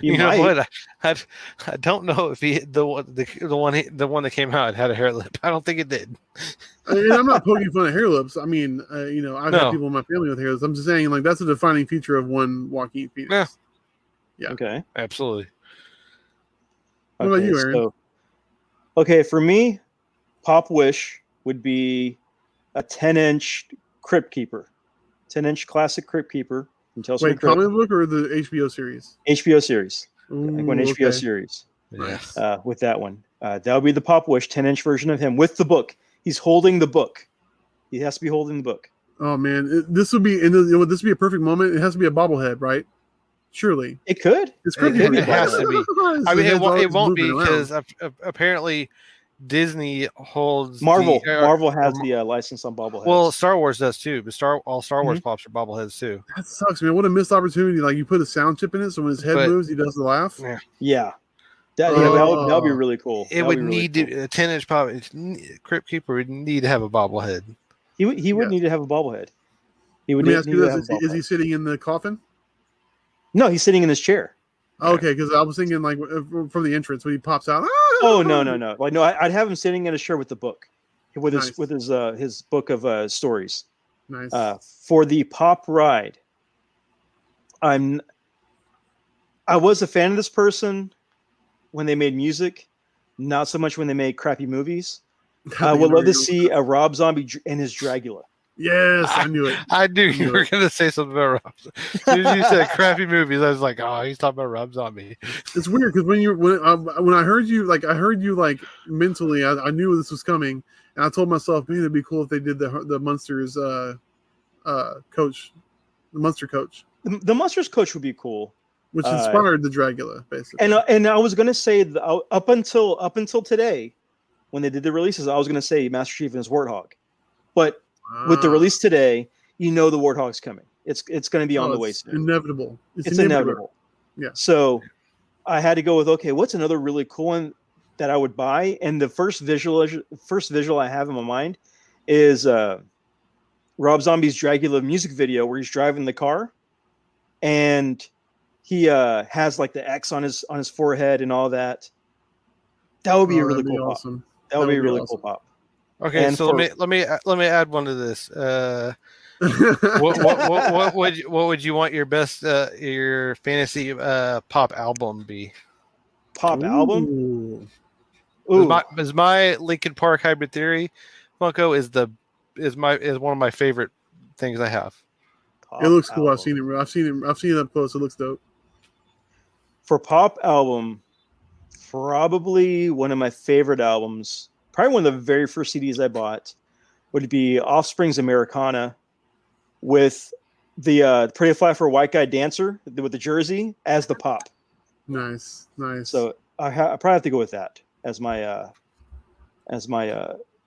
You know what? I don't know if the one that came out had a hair lip. I don't think it did. And I'm not poking fun at hair lips. I mean, I've had people in my family with hair lips. I'm just saying, like, that's a defining feature of one Joaquin Phoenix. Yeah. Okay. Absolutely. What about you, Aaron? Okay, for me, Pop Wish would be a 10-inch Crypt Keeper, 10-inch classic Crypt Keeper. Wait, comic book or the HBO series? HBO series. Ooh, HBO series. Yes. With that one. That would be the Pop Wish 10-inch version of him with the book. He's holding the book. He has to be holding the book. Oh man, this would be a perfect moment. It has to be a bobblehead, right? Surely it could. It has to be. I mean, it won't be because apparently Disney holds Marvel has the license on bobbleheads. Well, Star Wars does too, but all Star Wars pops are bobbleheads too. That sucks, man. What a missed opportunity! Like you put a sound chip in it, so when his head moves, he does the laugh. Yeah. That would be really cool. It would need to a 10-inch pop. Crypt Keeper would need to have a bobblehead. He would need to have a bobblehead. He would. Let me ask you this: is he sitting in the coffin? No, he's sitting in his chair. Okay, because I was thinking like from the entrance when he pops out. Oh no! Like no, I'd have him sitting in his chair with the book, with his book of stories. Nice. For the pop ride, I was a fan of this person when they made music, not so much when they made crappy movies. I would love to see a Rob Zombie and his Dragula. Yes, I knew it. I knew you were going to say something about Rob. As soon as you said crappy movies, I was like, "Oh, he's talking about Rob Zombie." It's weird because when I heard you like mentally, I knew this was coming, And I told myself, man, it'd be cool if they did the Munsters coach, the Munster coach, The Monsters coach would be cool. which inspired the Dragula, basically. And I was gonna say up until today, when they did the releases, I was gonna say Master Chief and his Warthog, but with the release today, the Warthog's coming. It's going to be on the way soon. Inevitable. It's inevitable. Yeah. So I had to go with, okay, what's another really cool one that I would buy? And the first visual I have in my mind is Rob Zombie's Dragula music video where he's driving the car and he has like the X on his forehead and all that. That would be a really cool awesome. pop. That would be a really cool pop. Okay, And so let me add one to this. What would you want your best your fantasy pop album be? Pop album? Ooh. Is my Linkin Park Hybrid Theory Funko is one of my favorite things I have. Pop it looks cool. album. I've seen it up close. It looks dope. For pop album, probably one of my favorite albums, probably one of the very first CDs I bought, would be Offspring's Americana with the Pretty Fly for a White Guy Dancer with the jersey as the pop. Nice. So I probably have to go with that as my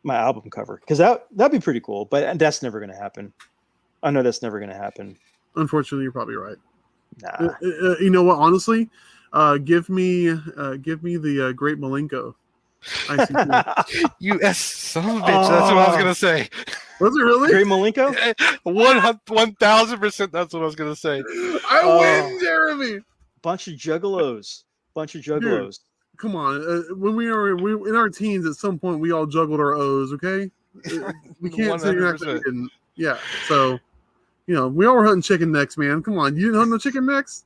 my album cover, because that'd be pretty cool. But that's never going to happen. I know that's never going to happen. Unfortunately, you're probably right. Nah. You know what? Honestly, give me the Great Malenko. You son of a bitch. That's what I was gonna say. Was it really? Great Malenko? 1,000%. That's what I was gonna say. I win, Jeremy. Bunch of juggalos. Dude, come on. When we in our teens, at some point we all juggled our O's. Okay, we can't say that we didn't. Yeah. So, we all were hunting chicken necks, man. Come on, you didn't hunt no chicken necks?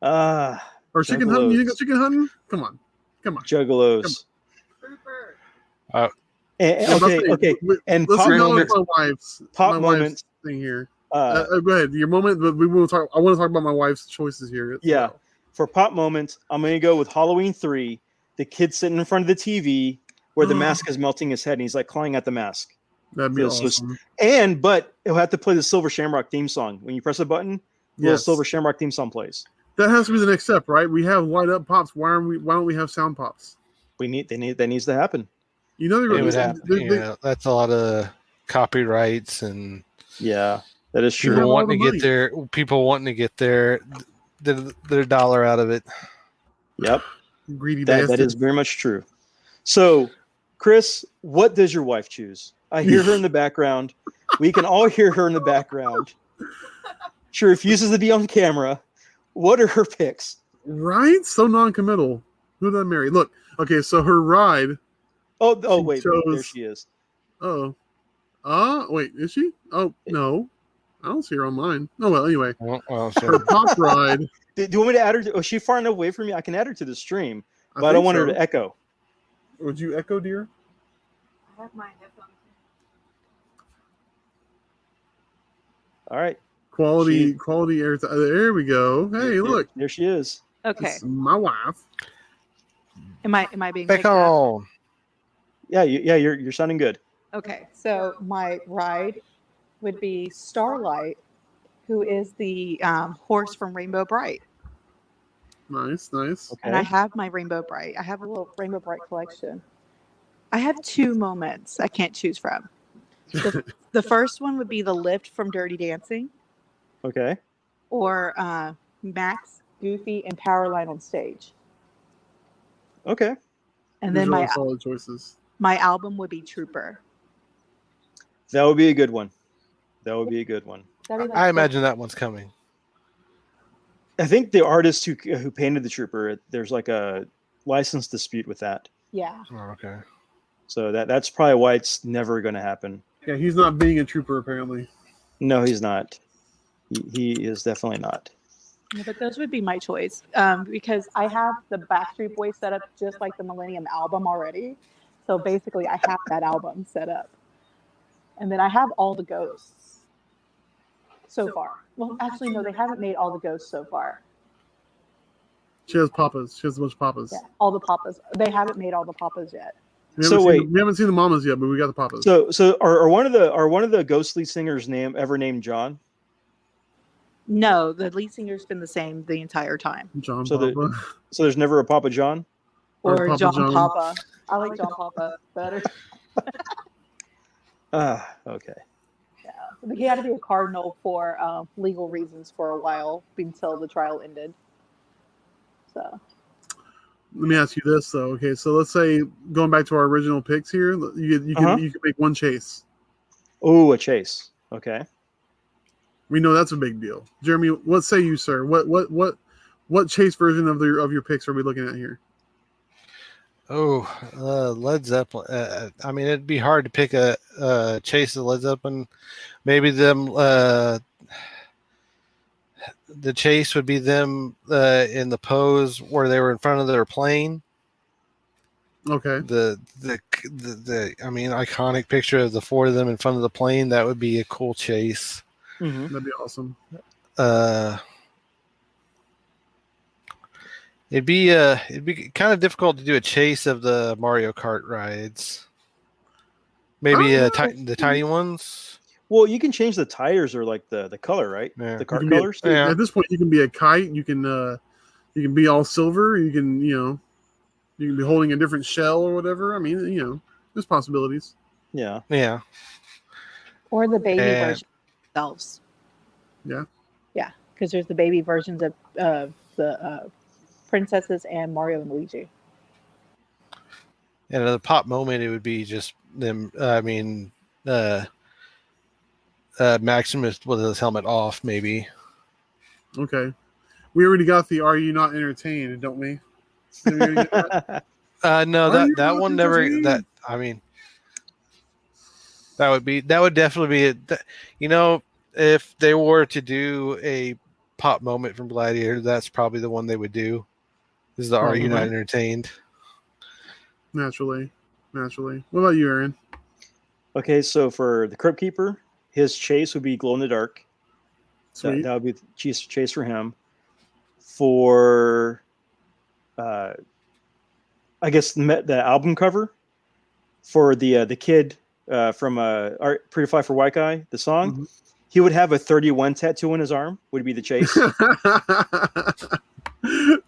Or chicken juggalos. hunting? You didn't go chicken hunting? Come on. Juggalos. Okay. And let's pop moments. My wife's thing here. Go ahead. Your moment, but we will talk. I want to talk about my wife's choices here. Yeah. For pop moments, I'm going to go with Halloween 3. The kid sitting in front of the TV where the mask is melting his head and he's like clawing at the mask. That'd be awesome. But it'll have to play the Silver Shamrock theme song. When you press a button, the little Silver Shamrock theme song plays. That has to be the next step, right? We have light up pops. Why don't we have sound pops? That needs to happen. That's a lot of copyrights and that is true. People wanting to get their dollar out of it. Yep. Greedy that is very much true. So, Chris, what does your wife choose? I hear her in the background. We can all hear her in the background. She refuses to be on camera. What are her picks? Right? So non-committal. Who did I marry? Look, okay, so her ride. Oh, wait, there she is. Oh. Wait, is she? Oh, no. I don't see her on mine. Oh, well, anyway. Her pop ride. Do you want me to add her? Is she far enough away from me? I can add her to the stream, but I don't want her to echo. Would you echo, dear? I have my headphones. All right. Quality air. There we go. Hey, look. There she is. Okay. This is my wife. Am I being back on? Yeah, you're sounding good. Okay. So my ride would be Starlight, who is the horse from Rainbow Bright. Nice. Okay. And I have my Rainbow Bright. I have a little Rainbow Bright collection. I have two moments I can't choose from. The first one would be the lift from Dirty Dancing. Okay. Or Max, Goofy, and Powerline on stage. Okay. And These then are all solid choices. My album would be Trooper. That would be a good one. I imagine that one's coming. I think the artist who painted the Trooper, there's like a license dispute with that. Yeah. Oh, okay. So that's probably why it's never going to happen. Yeah, he's not being a trooper apparently. No, he's not. He is definitely not. Yeah, but those would be my choice because I have the Backstreet Boys set up just like the Millennium album already. So basically, I have that album set up. And then I have all the ghosts so far. Well, actually, no, they haven't made all the ghosts so far. She has papas. She has a bunch of papas. Yeah, all the papas. They haven't made all the papas yet. We haven't seen the mamas yet, but we got the papas. So are one of the ghostly singers ever named John? No, the lead singer's been the same the entire time. John So Papa. So there's never a Papa John? Or Papa John John. Papa. I like John Papa better. Okay. He had to be a cardinal for legal reasons for a while until the trial ended. So. Let me ask you this though. Okay, so let's say going back to our original picks here, you can make one chase. Oh, a chase. Okay. We know that's a big deal. Jeremy, what say you, sir? What chase version of your picks are we looking at here? Oh, Led Zeppelin. I mean, it'd be hard to pick a chase of Led Zeppelin. Maybe them. The chase would be them in the pose where they were in front of their plane. Okay. The I mean, iconic picture of the four of them in front of the plane. That would be a cool chase. Mm-hmm. That'd be awesome. It'd be kind of difficult to do a chase of the Mario Kart rides. Maybe the tiny ones. Well, you can change the tires or like the color, right? Yeah. The kart colors. At this point, you can be a kite. You can be all silver. You can be holding a different shell or whatever. I mean, there's possibilities. Yeah. Yeah. Or the baby version themselves. Yeah. Yeah, because there's the baby versions of the princesses and Mario and Luigi. And at the pop moment, it would be just them. Maximus with his helmet off, maybe. Okay. We already got the "Are you not entertained?" Don't we? Did we already get that? No, that one never. That I mean, that would definitely be it. If they were to do a pop moment from Gladiator, that's probably the one they would do. Is the "Are you not entertained?" Naturally. What about you, Aaron? Okay, so for the Crypt Keeper, his chase would be glow in the dark. Sweet. That would be the chase for him. For, I guess the album cover for the kid from Pretty Fly for White Guy, the song, Mm-hmm. He would have a 31 tattoo on his arm. Would be the chase. I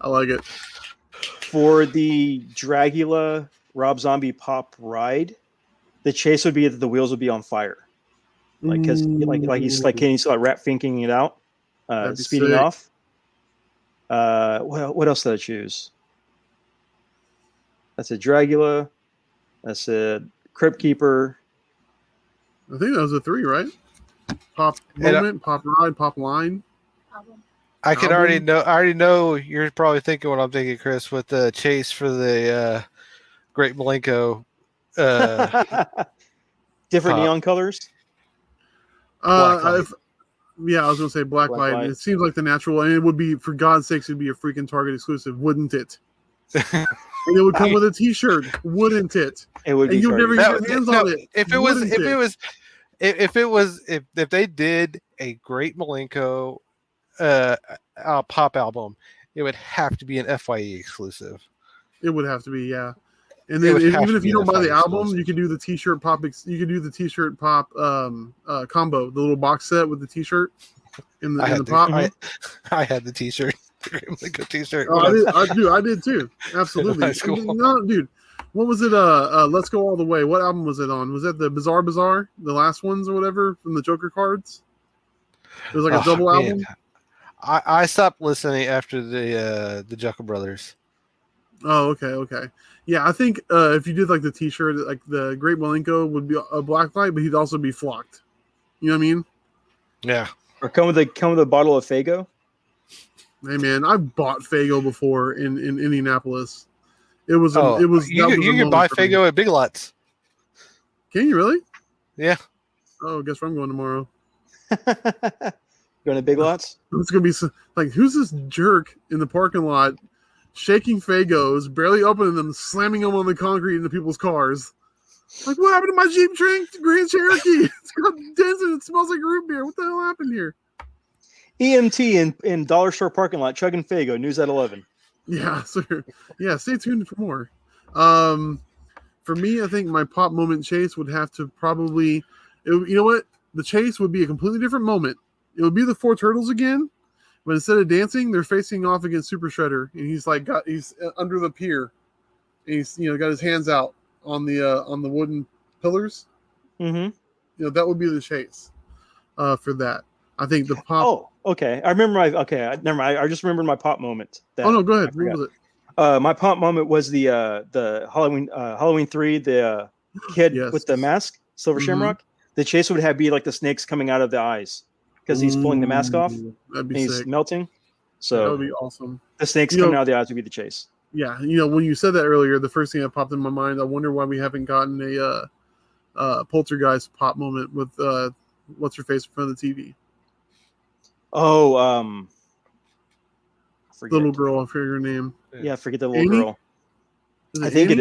like it. For the Dragula Rob Zombie pop ride, the chase would be that the wheels would be on fire. Because he's like rat finking it out, speeding sick. off. What else did I choose? That's a Dragula. That's a Crypt Keeper. I think that was the three, right? Pop moment, pop ride, pop line. I already know you're probably thinking what I'm thinking, Chris, with the chase for the Great Malenko. Different pop. neon colors. I was gonna say black light. It seems like the natural, and it would be, for God's sakes, it'd be a freaking Target exclusive, wouldn't it? And it would come with a T-shirt, wouldn't it? It would be. And you'd never get your hands on it. If they did a Great Malenko pop album, it would have to be an FYE exclusive. It would have to be, yeah. And then even if you don't buy the album, you can do the T-shirt pop. You can do the T-shirt pop combo, the little box set with the T-shirt in the pop. I had the T-shirt, the good T-shirt. I did too. Absolutely. No, dude. What was it? Let's Go All the Way. What album was it on? Was that the Bizarre Bazaar, the last ones or whatever from the Joker cards? It was like a double album. I stopped listening after the Joker Brothers. Oh, okay. Yeah, I think if you did like the T-shirt, like the Great Malenko would be a black light, but he'd also be flocked. You know what I mean? Yeah. Or come with a bottle of Faygo. Hey man, I bought Faygo before in Indianapolis. It was. You can buy Faygo at Big Lots. Can you really? Yeah. Oh, guess where I'm going tomorrow. Going to Big Lots? It's gonna be like, who's this jerk in the parking lot? Shaking Faygos, barely opening them, slamming them on the concrete into people's cars. Like, what happened to my Jeep Grand Cherokee? It's got dents and it smells like root beer. What the hell happened here? EMT in Dollar Store parking lot chugging Faygo. News at 11. Yeah, sir. Yeah, stay tuned for more. For me, I think my pop moment chase would have to probably, you know what? The chase would be a completely different moment. It would be the four turtles again, but instead of dancing, they're facing off against Super Shredder, and he's under the pier, and he's got his hands out on the wooden pillars. Mm-hmm. That would be the chase for that. I think the pop. Oh, okay. I remember never mind. I just remembered my pop moment. Oh no, go ahead. What was it? My pop moment was the Halloween 3, the kid with the mask, Silver Shamrock. The chase would be like the snakes coming out of the eyes because he's pulling the mask off. That'd be and he's sick. melting. So that would be awesome. The snakes coming out of the eyes would be the chase. Yeah, when you said that earlier, the first thing that popped in my mind, I wonder why we haven't gotten a Poltergeist pop moment with what's her face in front of the TV. Oh, the little girl, I forget her name. Yeah, forget the little girl. I think it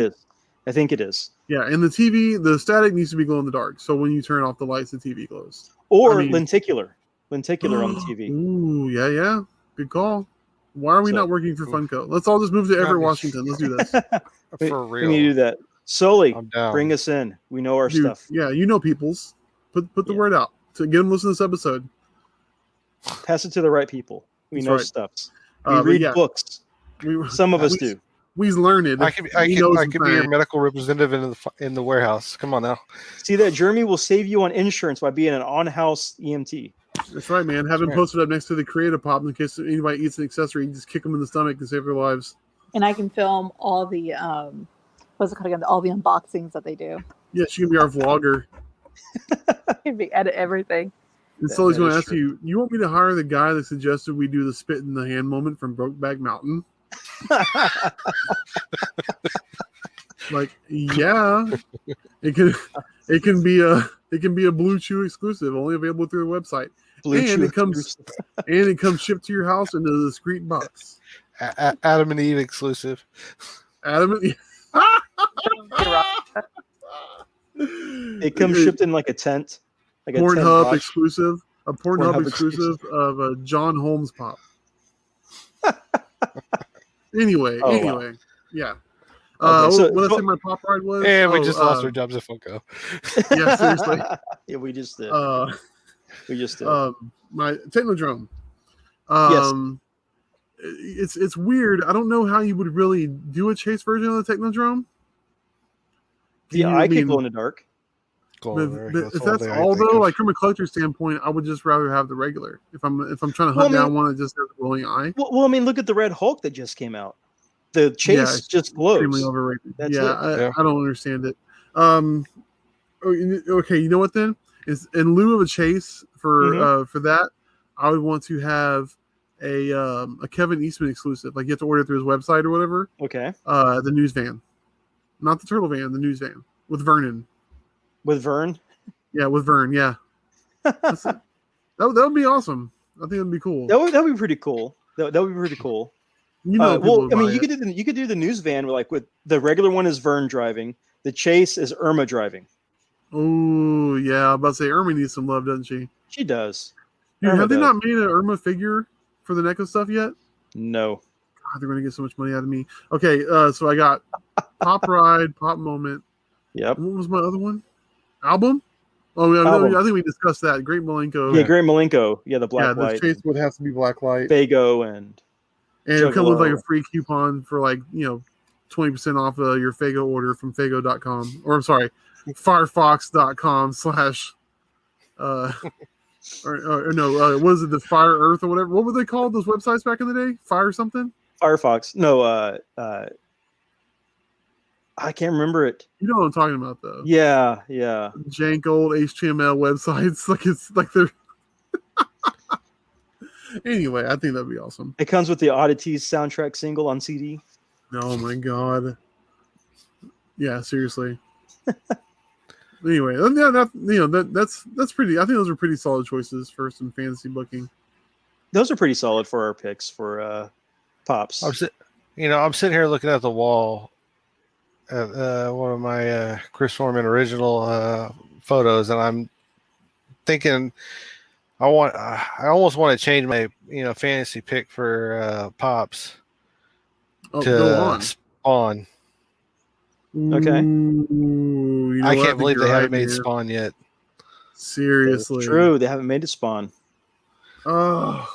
is. Yeah, and the TV, the static needs to be glow in the dark. So when you turn off the lights, the TV glows. Or lenticular on the TV. Ooh, yeah. Good call. Why are we not working for Funko? Let's all just move to Everett, Washington. Let's do this. For real. We need to do that. Sully, bring us in. We know our stuff. Yeah, peoples. Put the word out. To get them to listen to this episode. Pass it to the right people. We know stuffs. We read books. Some of us do. We's learned. I could be your medical representative in the warehouse. Come on now. See that Jeremy will save you on insurance by being an on-house EMT. That's right, man. Have him posted up next to the Creative Pop in case anybody eats an accessory. You just kick them in the stomach and save their lives. And I can film all the what's it called again? All the unboxings that they do. Yeah, she can be our vlogger. Can be edit everything. And Sully's going to ask you, you want me to hire the guy that suggested we do the spit in the hand moment from Brokeback Mountain? Like, yeah, it can be a Blue Chew exclusive, only available through the website. It comes shipped to your house in a discreet box. Adam and Eve exclusive. Adam and Eve. It comes shipped in like a tent. Like Pornhub exclusive. A Pornhub exclusive of a John Holmes pop. Anyway, yeah. What I say my pop ride was? And we just lost our jobs at Funko. Yeah, seriously. Yeah, we just did. My Technodrome. Yes. It's weird. I don't know how you would really do a chase version of the Technodrome. The eye can glow in the dark. If that's all though, like from a collector standpoint, I would just rather have the regular. If I'm trying to hunt down one that just has a glowing eye. Well, I mean, look at the Red Hulk that just came out. The chase just glows. Extremely overrated. That's I don't understand it. Okay, you know what then? Is in lieu of a chase for that, I would want to have a Kevin Eastman exclusive. Like you have to order it through his website or whatever. Okay. The news van, not the turtle van. The news van with Vernon. With Vern? Yeah, with Vern. Yeah. that would be awesome. I think it'd be cool. That would be pretty cool. That would be pretty cool. You could do the news van with the regular one is Vern driving. The chase is Irma driving. Oh yeah, I'm about to say Irma needs some love, doesn't she? She does. Dude, have they not made an Irma figure for the NECA stuff yet? No. God, they're gonna get so much money out of me. Okay, so I got Pop Ride, Pop Moment. Yep. What was my other one? Album? Oh yeah, Album. I think we discussed that. Great Malenko. Yeah, Great Malenko. Yeah, the black light. The chase would have to be black light. Fago and it'll come with like a free coupon for 20% off your Fago order from Fago.com. Or I'm sorry, Firefox.com / or no, what is it, the Fire Earth or whatever? What were they called, those websites back in the day? Fire something? Firefox. No, I can't remember it. You know what I'm talking about, though. Yeah. Jank old HTML websites. It's like they're. Anyway, I think that'd be awesome. It comes with the Oddities soundtrack single on CD. Oh my god. Yeah, seriously. Anyway, that's pretty. I think those are pretty solid choices for some fantasy booking. Those are pretty solid for our picks for pops. I'm sitting here looking at the wall at one of my Chris Foreman original photos, and I'm thinking I almost want to change my fantasy pick for pops to Spawn. Okay. Ooh, you know I what? can't believe think they you're haven't right, made man. Spawn yet. Seriously. True. They haven't made it Spawn. Oh,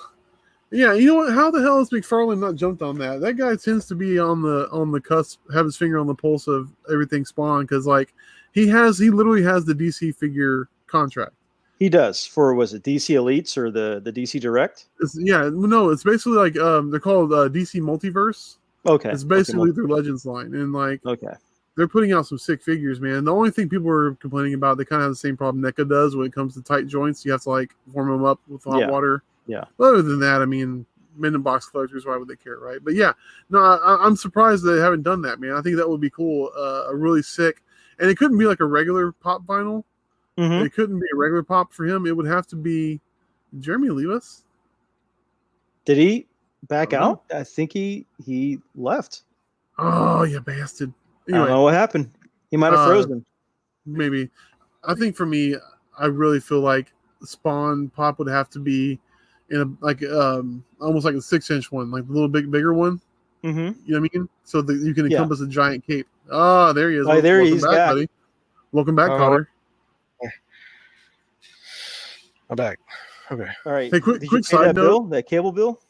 yeah. You know what? How the hell has McFarlane not jumped on that? That guy tends to be on the cusp, have his finger on the pulse of everything Spawn, because like he literally has the DC figure contract. He does for was it DC Elites or the DC Direct? It's basically like they're called DC Multiverse. Okay. It's basically Okay. their Legends line, and like Okay. they're putting out some sick figures, man. The only thing people are complaining about, they kind of have the same problem NECA does when it comes to tight joints. You have to like warm them up with hot water. Yeah. But other than that, I mean, men in box collectors, why would they care, right? But yeah, no, I'm surprised they haven't done that, man. I think that would be cool. A really sick, and it couldn't be like a regular pop vinyl. Mm-hmm. It couldn't be a regular pop for him. It would have to be Jeremy leave us. Did he back I don't out? I think he left. Oh, you bastard. I don't know Anyway, what happened. He might have frozen. maybe. I think for me, I really feel like Spawn pop would have to be in a like almost like a 6-inch one, like the little bigger one. Mm-hmm. You know what I mean? So that you can Yeah. encompass a giant cape. Ah, there he is. Oh, there Welcome he's back, back. buddy. Welcome back, Oh. Cotter. I'm back. Okay. All right. Hey, quick Did you pay side that note. bill? That cable bill?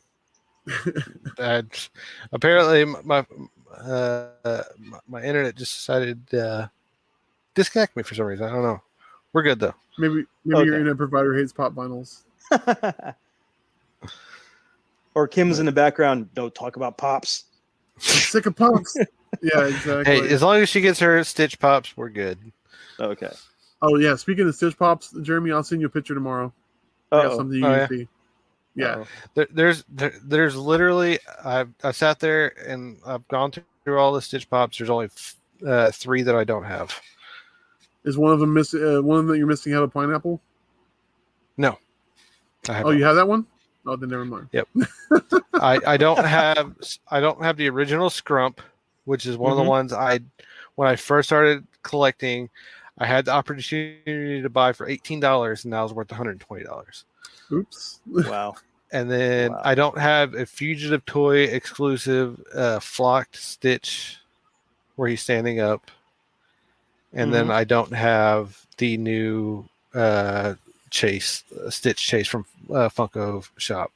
Apparently, my internet just decided to disconnect me for some reason. I don't know. We're good though. Maybe Okay. your internet provider hates pop vinyls. Or Kim's in the background. Don't talk about pops. I'm sick of pops. Yeah, exactly. Hey, as long as she gets her Stitch Pops, we're good. Okay. Oh yeah, speaking of Stitch Pops, Jeremy, I'll send you a picture tomorrow. I got Oh. something you Oh, can yeah? see. Yeah. There's literally I sat there and I've gone through all the Stitch Pops. There's only 3 that I don't have. Is one of them missing? One of them that you're missing have a pineapple? No. I have Oh, not. you have that one? Oh, then never mind. Yep. I don't have the original Scrump, which is one of the ones when I first started collecting, I had the opportunity to buy for $18 and now it's worth $120. Oops. Wow. And then Wow. I don't have a Fugitive Toy exclusive flocked Stitch where he's standing up. And then I don't have the new Stitch Chase from Funko Shop.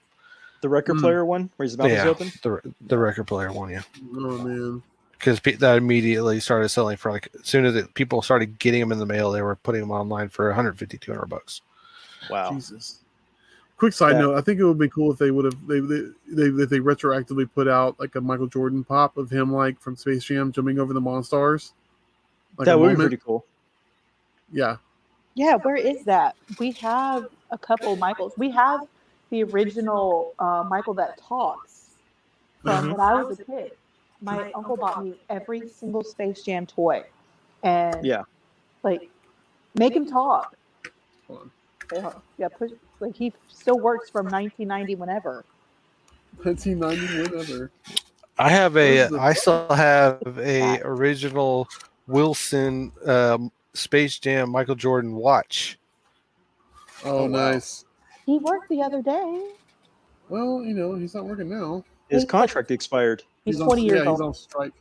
The record player one where his mouth is open? The record player one, yeah. Oh man. Because that immediately started selling for like as soon as people started getting them in the mail, they were putting them online for $150, $200. Wow. Jesus. Quick side note: I think it would be cool if they would have they retroactively put out like a Michael Jordan pop of him like from Space Jam jumping over the Monstars. Like that would be pretty cool. Yeah. Yeah, where is that? We have a couple Michaels. We have the original Michael that talks from when I was a kid. My uncle bought me every single Space Jam toy, and like make him talk. Yeah, push. Like he still works from 1990, whenever. 1990, whenever. I still have a original Wilson Space Jam Michael Jordan watch. Oh, nice. He worked the other day. Well, you know, he's not working now. His contract expired. He's 20 years old. He's on strike.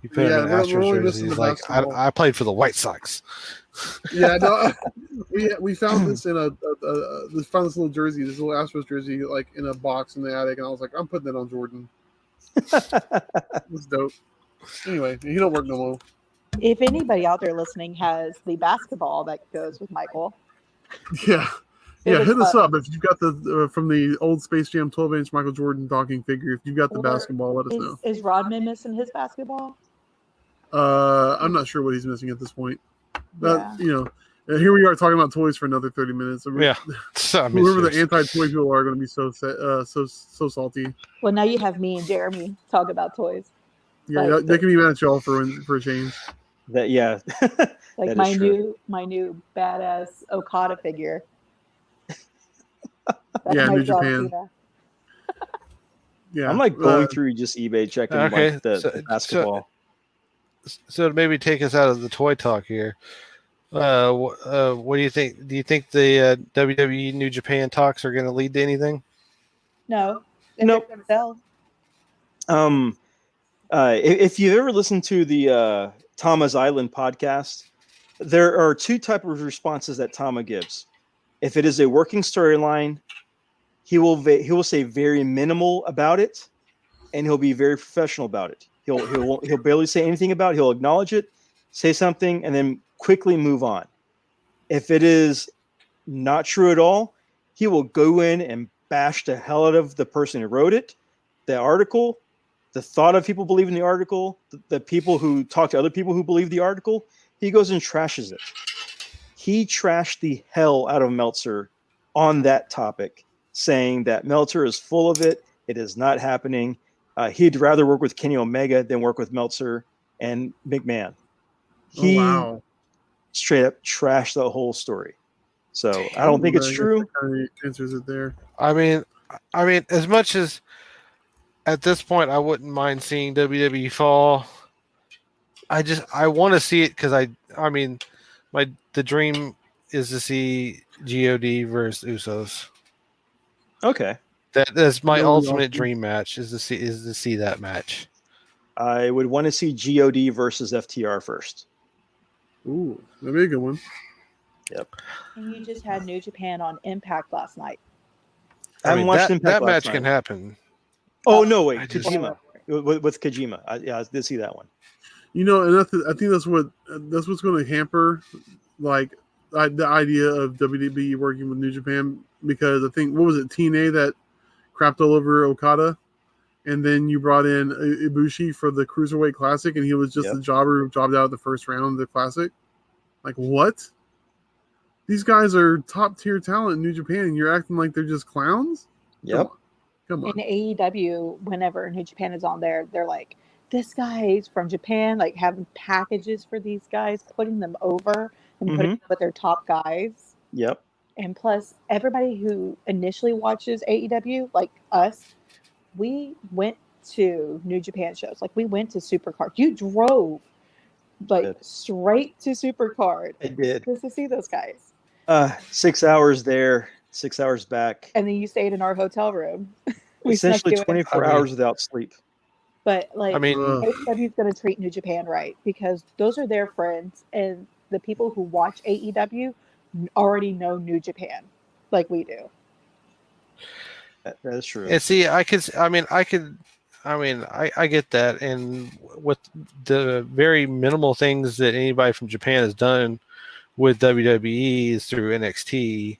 You put him in we're Astros only jersey. missing He's the like, basketball. I played for the White Sox. Yeah, no, we found this in we found this little jersey, this little Astros jersey, like in a box in the attic, and I was like, I'm putting that on Jordan. It's dope. Anyway, he don't work no more. If anybody out there listening has the basketball that goes with Michael, yeah, hit us up if you've got the from the old Space Jam 12-inch Michael Jordan talking figure. If you've got the basketball, let us know. Is Rodman missing his basketball? I'm not sure what he's missing at this point. But you know, here we are talking about toys for another 30 minutes. Yeah, whoever the anti-toy people are going to be so salty. Well, now you have me and Jeremy talk about toys. Yeah, they can be mad at y'all for a change. That like that my new badass Okada figure. Yeah, New Japan. Yeah, I'm like going through just eBay checking like the basketball. So to maybe take us out of the toy talk here, what do you think? Do you think the WWE New Japan talks are going to lead to anything? No. Nope. If you've ever listened to the Tama's Island podcast, there are two types of responses that Tama gives. If it is a working storyline, he will say very minimal about it, and he'll be very professional about it. He'll barely say anything about it. He'll acknowledge it, say something, and then quickly move on. If it is not true at all, he will go in and bash the hell out of the person who wrote it, the article, the thought of people believing the article, the people who talk to other people who believe the article. He goes and trashes it. He trashed the hell out of Meltzer on that topic, saying that Meltzer is full of it. It is not happening. He'd rather work with Kenny Omega than work with Meltzer and McMahon. He wow. straight up trashed the whole story. So I don't think it's true. That kind of answers it there. I mean, as much as at this point I wouldn't mind seeing WWE fall, I want to see it because the dream is to see God versus Usos. Okay. That's my That would be ultimate awesome. dream match is to see that match. I would want to see God versus FTR first. Ooh, that'd be a good one. And you just had New Japan on Impact last night. I haven't watched Impact that last match can night. happen. Oh no, wait, I just- Kojima with Kojima. I did see that one. You know, and I think that's what's going to hamper like the idea of WWE working with New Japan, because I think, what was it, TNA that crapped all over Okada, and then you brought in Ibushi for the Cruiserweight Classic, and he was just Yep. a jobber who jobbed out at the first round of the Classic. Like, what? These guys are top tier talent in New Japan, and you're acting like they're just clowns? Yep. Come on. In AEW, whenever New Japan is on there, they're like, this guy's from Japan, like having packages for these guys, putting them over and putting them with their top guys. Yep. And plus, everybody who initially watches AEW, like us, we went to New Japan shows. Like, we went to Supercard. You drove like Did. straight to Supercard I did. just to see those guys. 6 hours there, 6 hours back. And then you stayed in our hotel room. We snuck Essentially you in. 24 hours without sleep. But like, I mean, AEW is going to treat New Japan right, because those are their friends, and the people who watch AEW already know New Japan like we do. That is true. and see, I get that, and with the very minimal things that anybody from Japan has done with WWE is through NXT,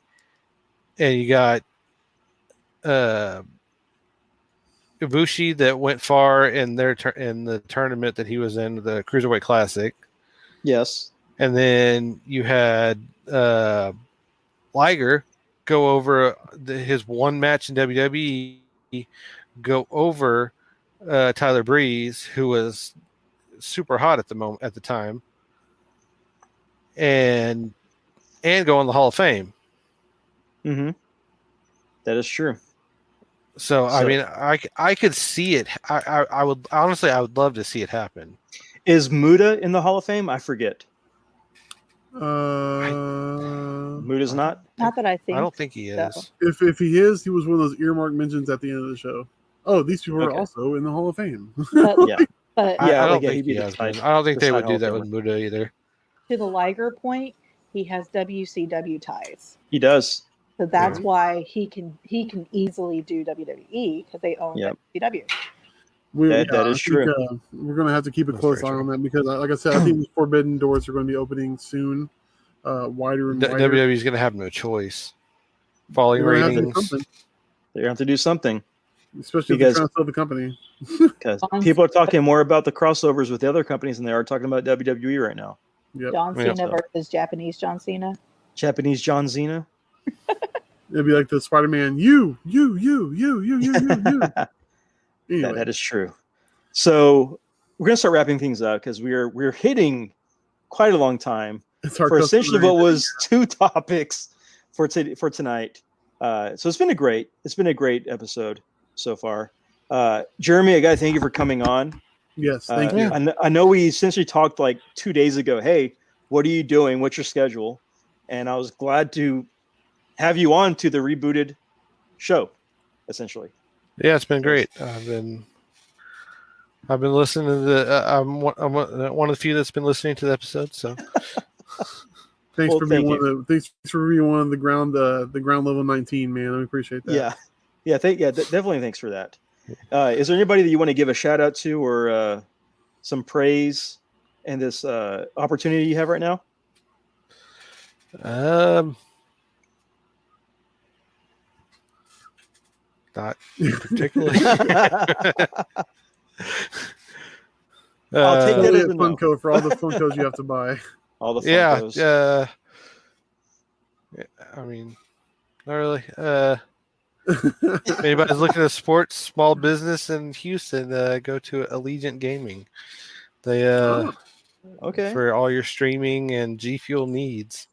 and you got Ibushi that went far in in the tournament that he was in, the Cruiserweight Classic, Yes. and then you had Liger go over his one match in WWE, go over Tyler Breeze, who was super hot at the time, and go in the Hall of Fame. Mm-hmm. That is true. So I So- mean, I could see it. I would honestly, I would love to see it happen. Is Muda in the Hall of Fame? I forget. Muda's not? Not that I think. I don't think he so. is. If he is, he was one of those earmarked mentions at the end of the show. Oh, these people are Okay. also in the Hall of Fame. But, Yeah. but I Yeah, don't like, yeah, think he'd be he the has side- been. I don't think the they side would do Hall that of with Muda either. to the Liger point, he has WCW ties. He does. So that's Yeah. why he can easily do WWE, because they own Yep. WCW. That is true. We're going to have to keep a That's close very eye true. on that, because, like I said, I think these Forbidden Doors are going to be opening soon, wider and wider. WWE is going to have no choice. Falling They're gonna have to do ratings. something, They're going to have to do something especially if Because- they're trying to sell the company. because John's- people are talking more about the crossovers with the other companies than they are talking about WWE right now. Yep. John Yeah. Cena versus Japanese John Cena. Japanese John Cena. It'd be like the Spider-Man, you. Anyway, That is true. So we're going to start wrapping things up because we're hitting quite a long time it's our for essentially customary what thing. was two topics for tonight. So it's been a great episode so far. Jeremy, I got to thank you for coming on. Yes, thank you. I know we essentially talked like 2 days ago. Hey, what are you doing? What's your schedule? And I was glad to have you on to the rebooted show, essentially. Yeah, it's been great. I've been I've been listening to the. I'm one of the few that's been listening to the episode. So Thanks Well, for being thank thanks for being one of the ground level 19, man. I appreciate that. Definitely. Thanks for that. Is there anybody that you want to give a shout out to or some praise in this opportunity you have right now? Not particularly. I'll take that as a no. Funko for all the Funkos you have to buy. All the Yeah. Funkos. I mean, not really. If anybody's looking to support small business in Houston, go to Allegiant Gaming. They Okay. for all your streaming and G Fuel needs.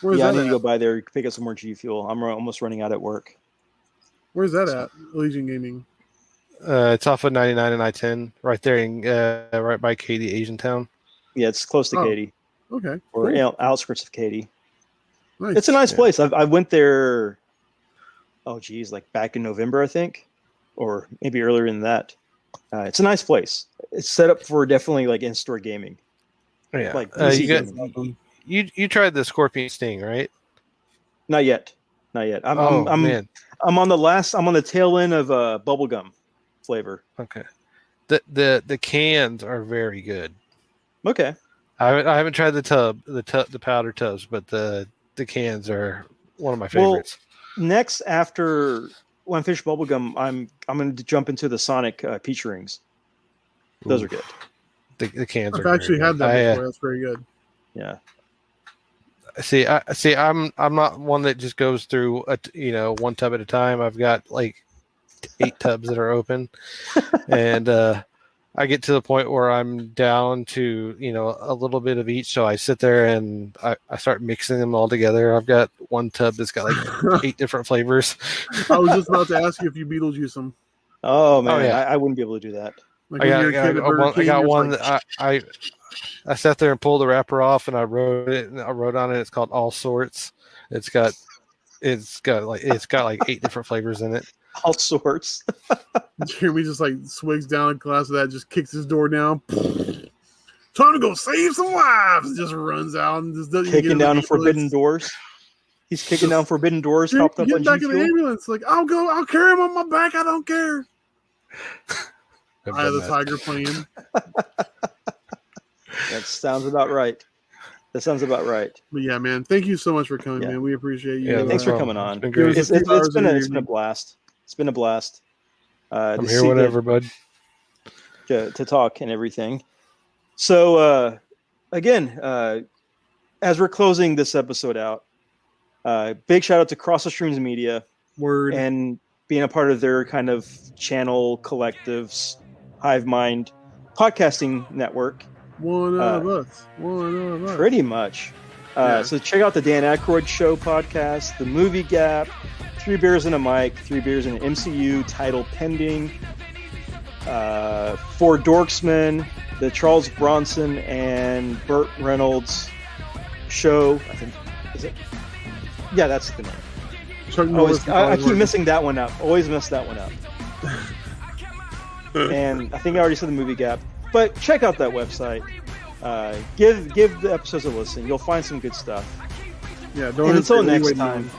Where's I that need to at? go by there, pick up some more G Fuel. I'm almost running out at work. Where's that at? Legion Gaming. It's off of 99 and I-10, right there in right by Katy, Asian Town. Yeah, it's close to Katy, Okay. or Cool. outskirts of Katy. Nice. It's a nice place. I went there. Oh geez, like back in November, I think, or maybe earlier than that. It's a nice place. It's set up for definitely like in-store gaming. Yeah, Like you tried the Scorpion Sting, right? Not yet. I'm man. I'm on the tail end of bubblegum flavor. Okay. The cans are very good. Okay. I haven't tried the powder tubs, but the cans are one of my favorites. Well, next after when I finish bubblegum, I'm going to jump into the Sonic peach rings. Those are good. The cans I've are actually very had good. that before. That's very good. Yeah. I'm not one that just goes through one tub at a time. I've got like 8 tubs that are open, and I get to the point where I'm down to a little bit of each. So I sit there and I start mixing them all together. I've got one tub that's got like 8 different flavors. I was just about to ask you if you Beetlejuice them. Oh man, yeah. I wouldn't be able to do that. Like I when you're a kid at Burger King, got you're one like, that I sat there and pulled the wrapper off and I wrote on it. It's called All Sorts. It's got like 8 different flavors in it. All sorts. Jeremy just like swigs down a glass of that, just kicks his door down. Time to go save some lives. Just runs out and just doesn't Kicking even down get forbidden doors. He's kicking down forbidden doors. Get Hopped up on back G in the Fuel. ambulance. Like I'll carry him on my back. I don't care. I've Eye of done the that. Tiger playing. That sounds about right. But yeah, man, thank you so much for coming, Yeah. man. We appreciate you. Yeah, no Thanks for problem. coming on. It's been great. It's It's been a blast. It's been a blast. I'm here whenever, bud. To talk and everything. So again, as we're closing this episode out, big shout out to Cross the Streams Media Word. and being a part of their kind of channel collectives, Hive Mind podcasting network. One of us. Pretty much. Yeah. So check out the Dan Aykroyd Show podcast, the Movie Gap, 3 Beers and a Mic, 3 Beers and an MCU, title pending, For Dorksmen, the Charles Bronson and Burt Reynolds show. I think, is it? Yeah, that's the name. Chuck Norris. I keep missing that one up. Always mess that one up. And I think I already said the Movie Gap. But check out that website. Give the episodes a listen. You'll find some good stuff. Yeah, don't And until hesitate. What are you next waiting time.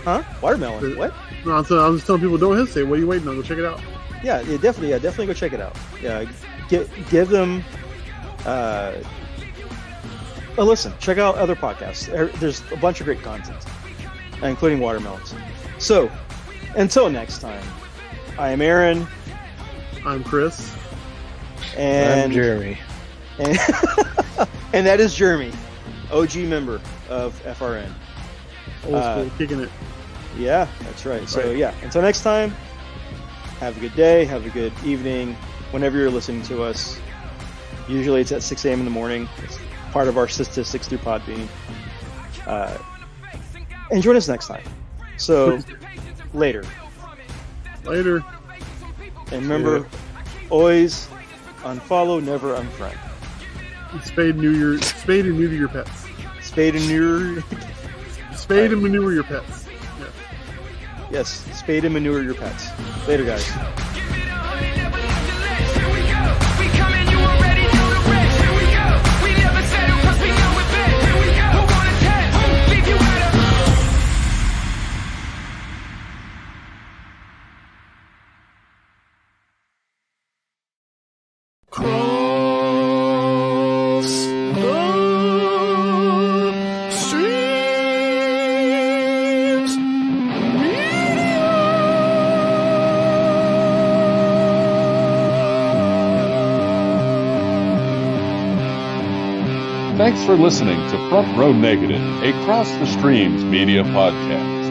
on? Huh? Watermelon. What? No, I was just telling people, don't hesitate. What are you waiting on? Go check it out. Yeah, definitely go check it out. Yeah, give them a listen. Check out other podcasts. There's a bunch of great content, including watermelons. So, until next time, I am Aaron. I'm Chris. And I'm Jeremy. And, and that is Jeremy, OG member of FRN. Old school, kicking it. Yeah, that's right. So yeah, until next time, have a good day, have a good evening, whenever you're listening to us. Usually it's at 6 a.m. in the morning. It's part of our statistics through Podbean. And join us next time. So, later. Later. And remember, always unfollow, never unfriend. Spade and neuter your pets. Spade and neuter. Spade and manure your pets. Yeah. Yes, spade and manure your pets. Later, guys. Give it all and never let the last. Here we go. Cross the streams. Thanks for listening to Front Row Negative, a Cross the Streams media podcast.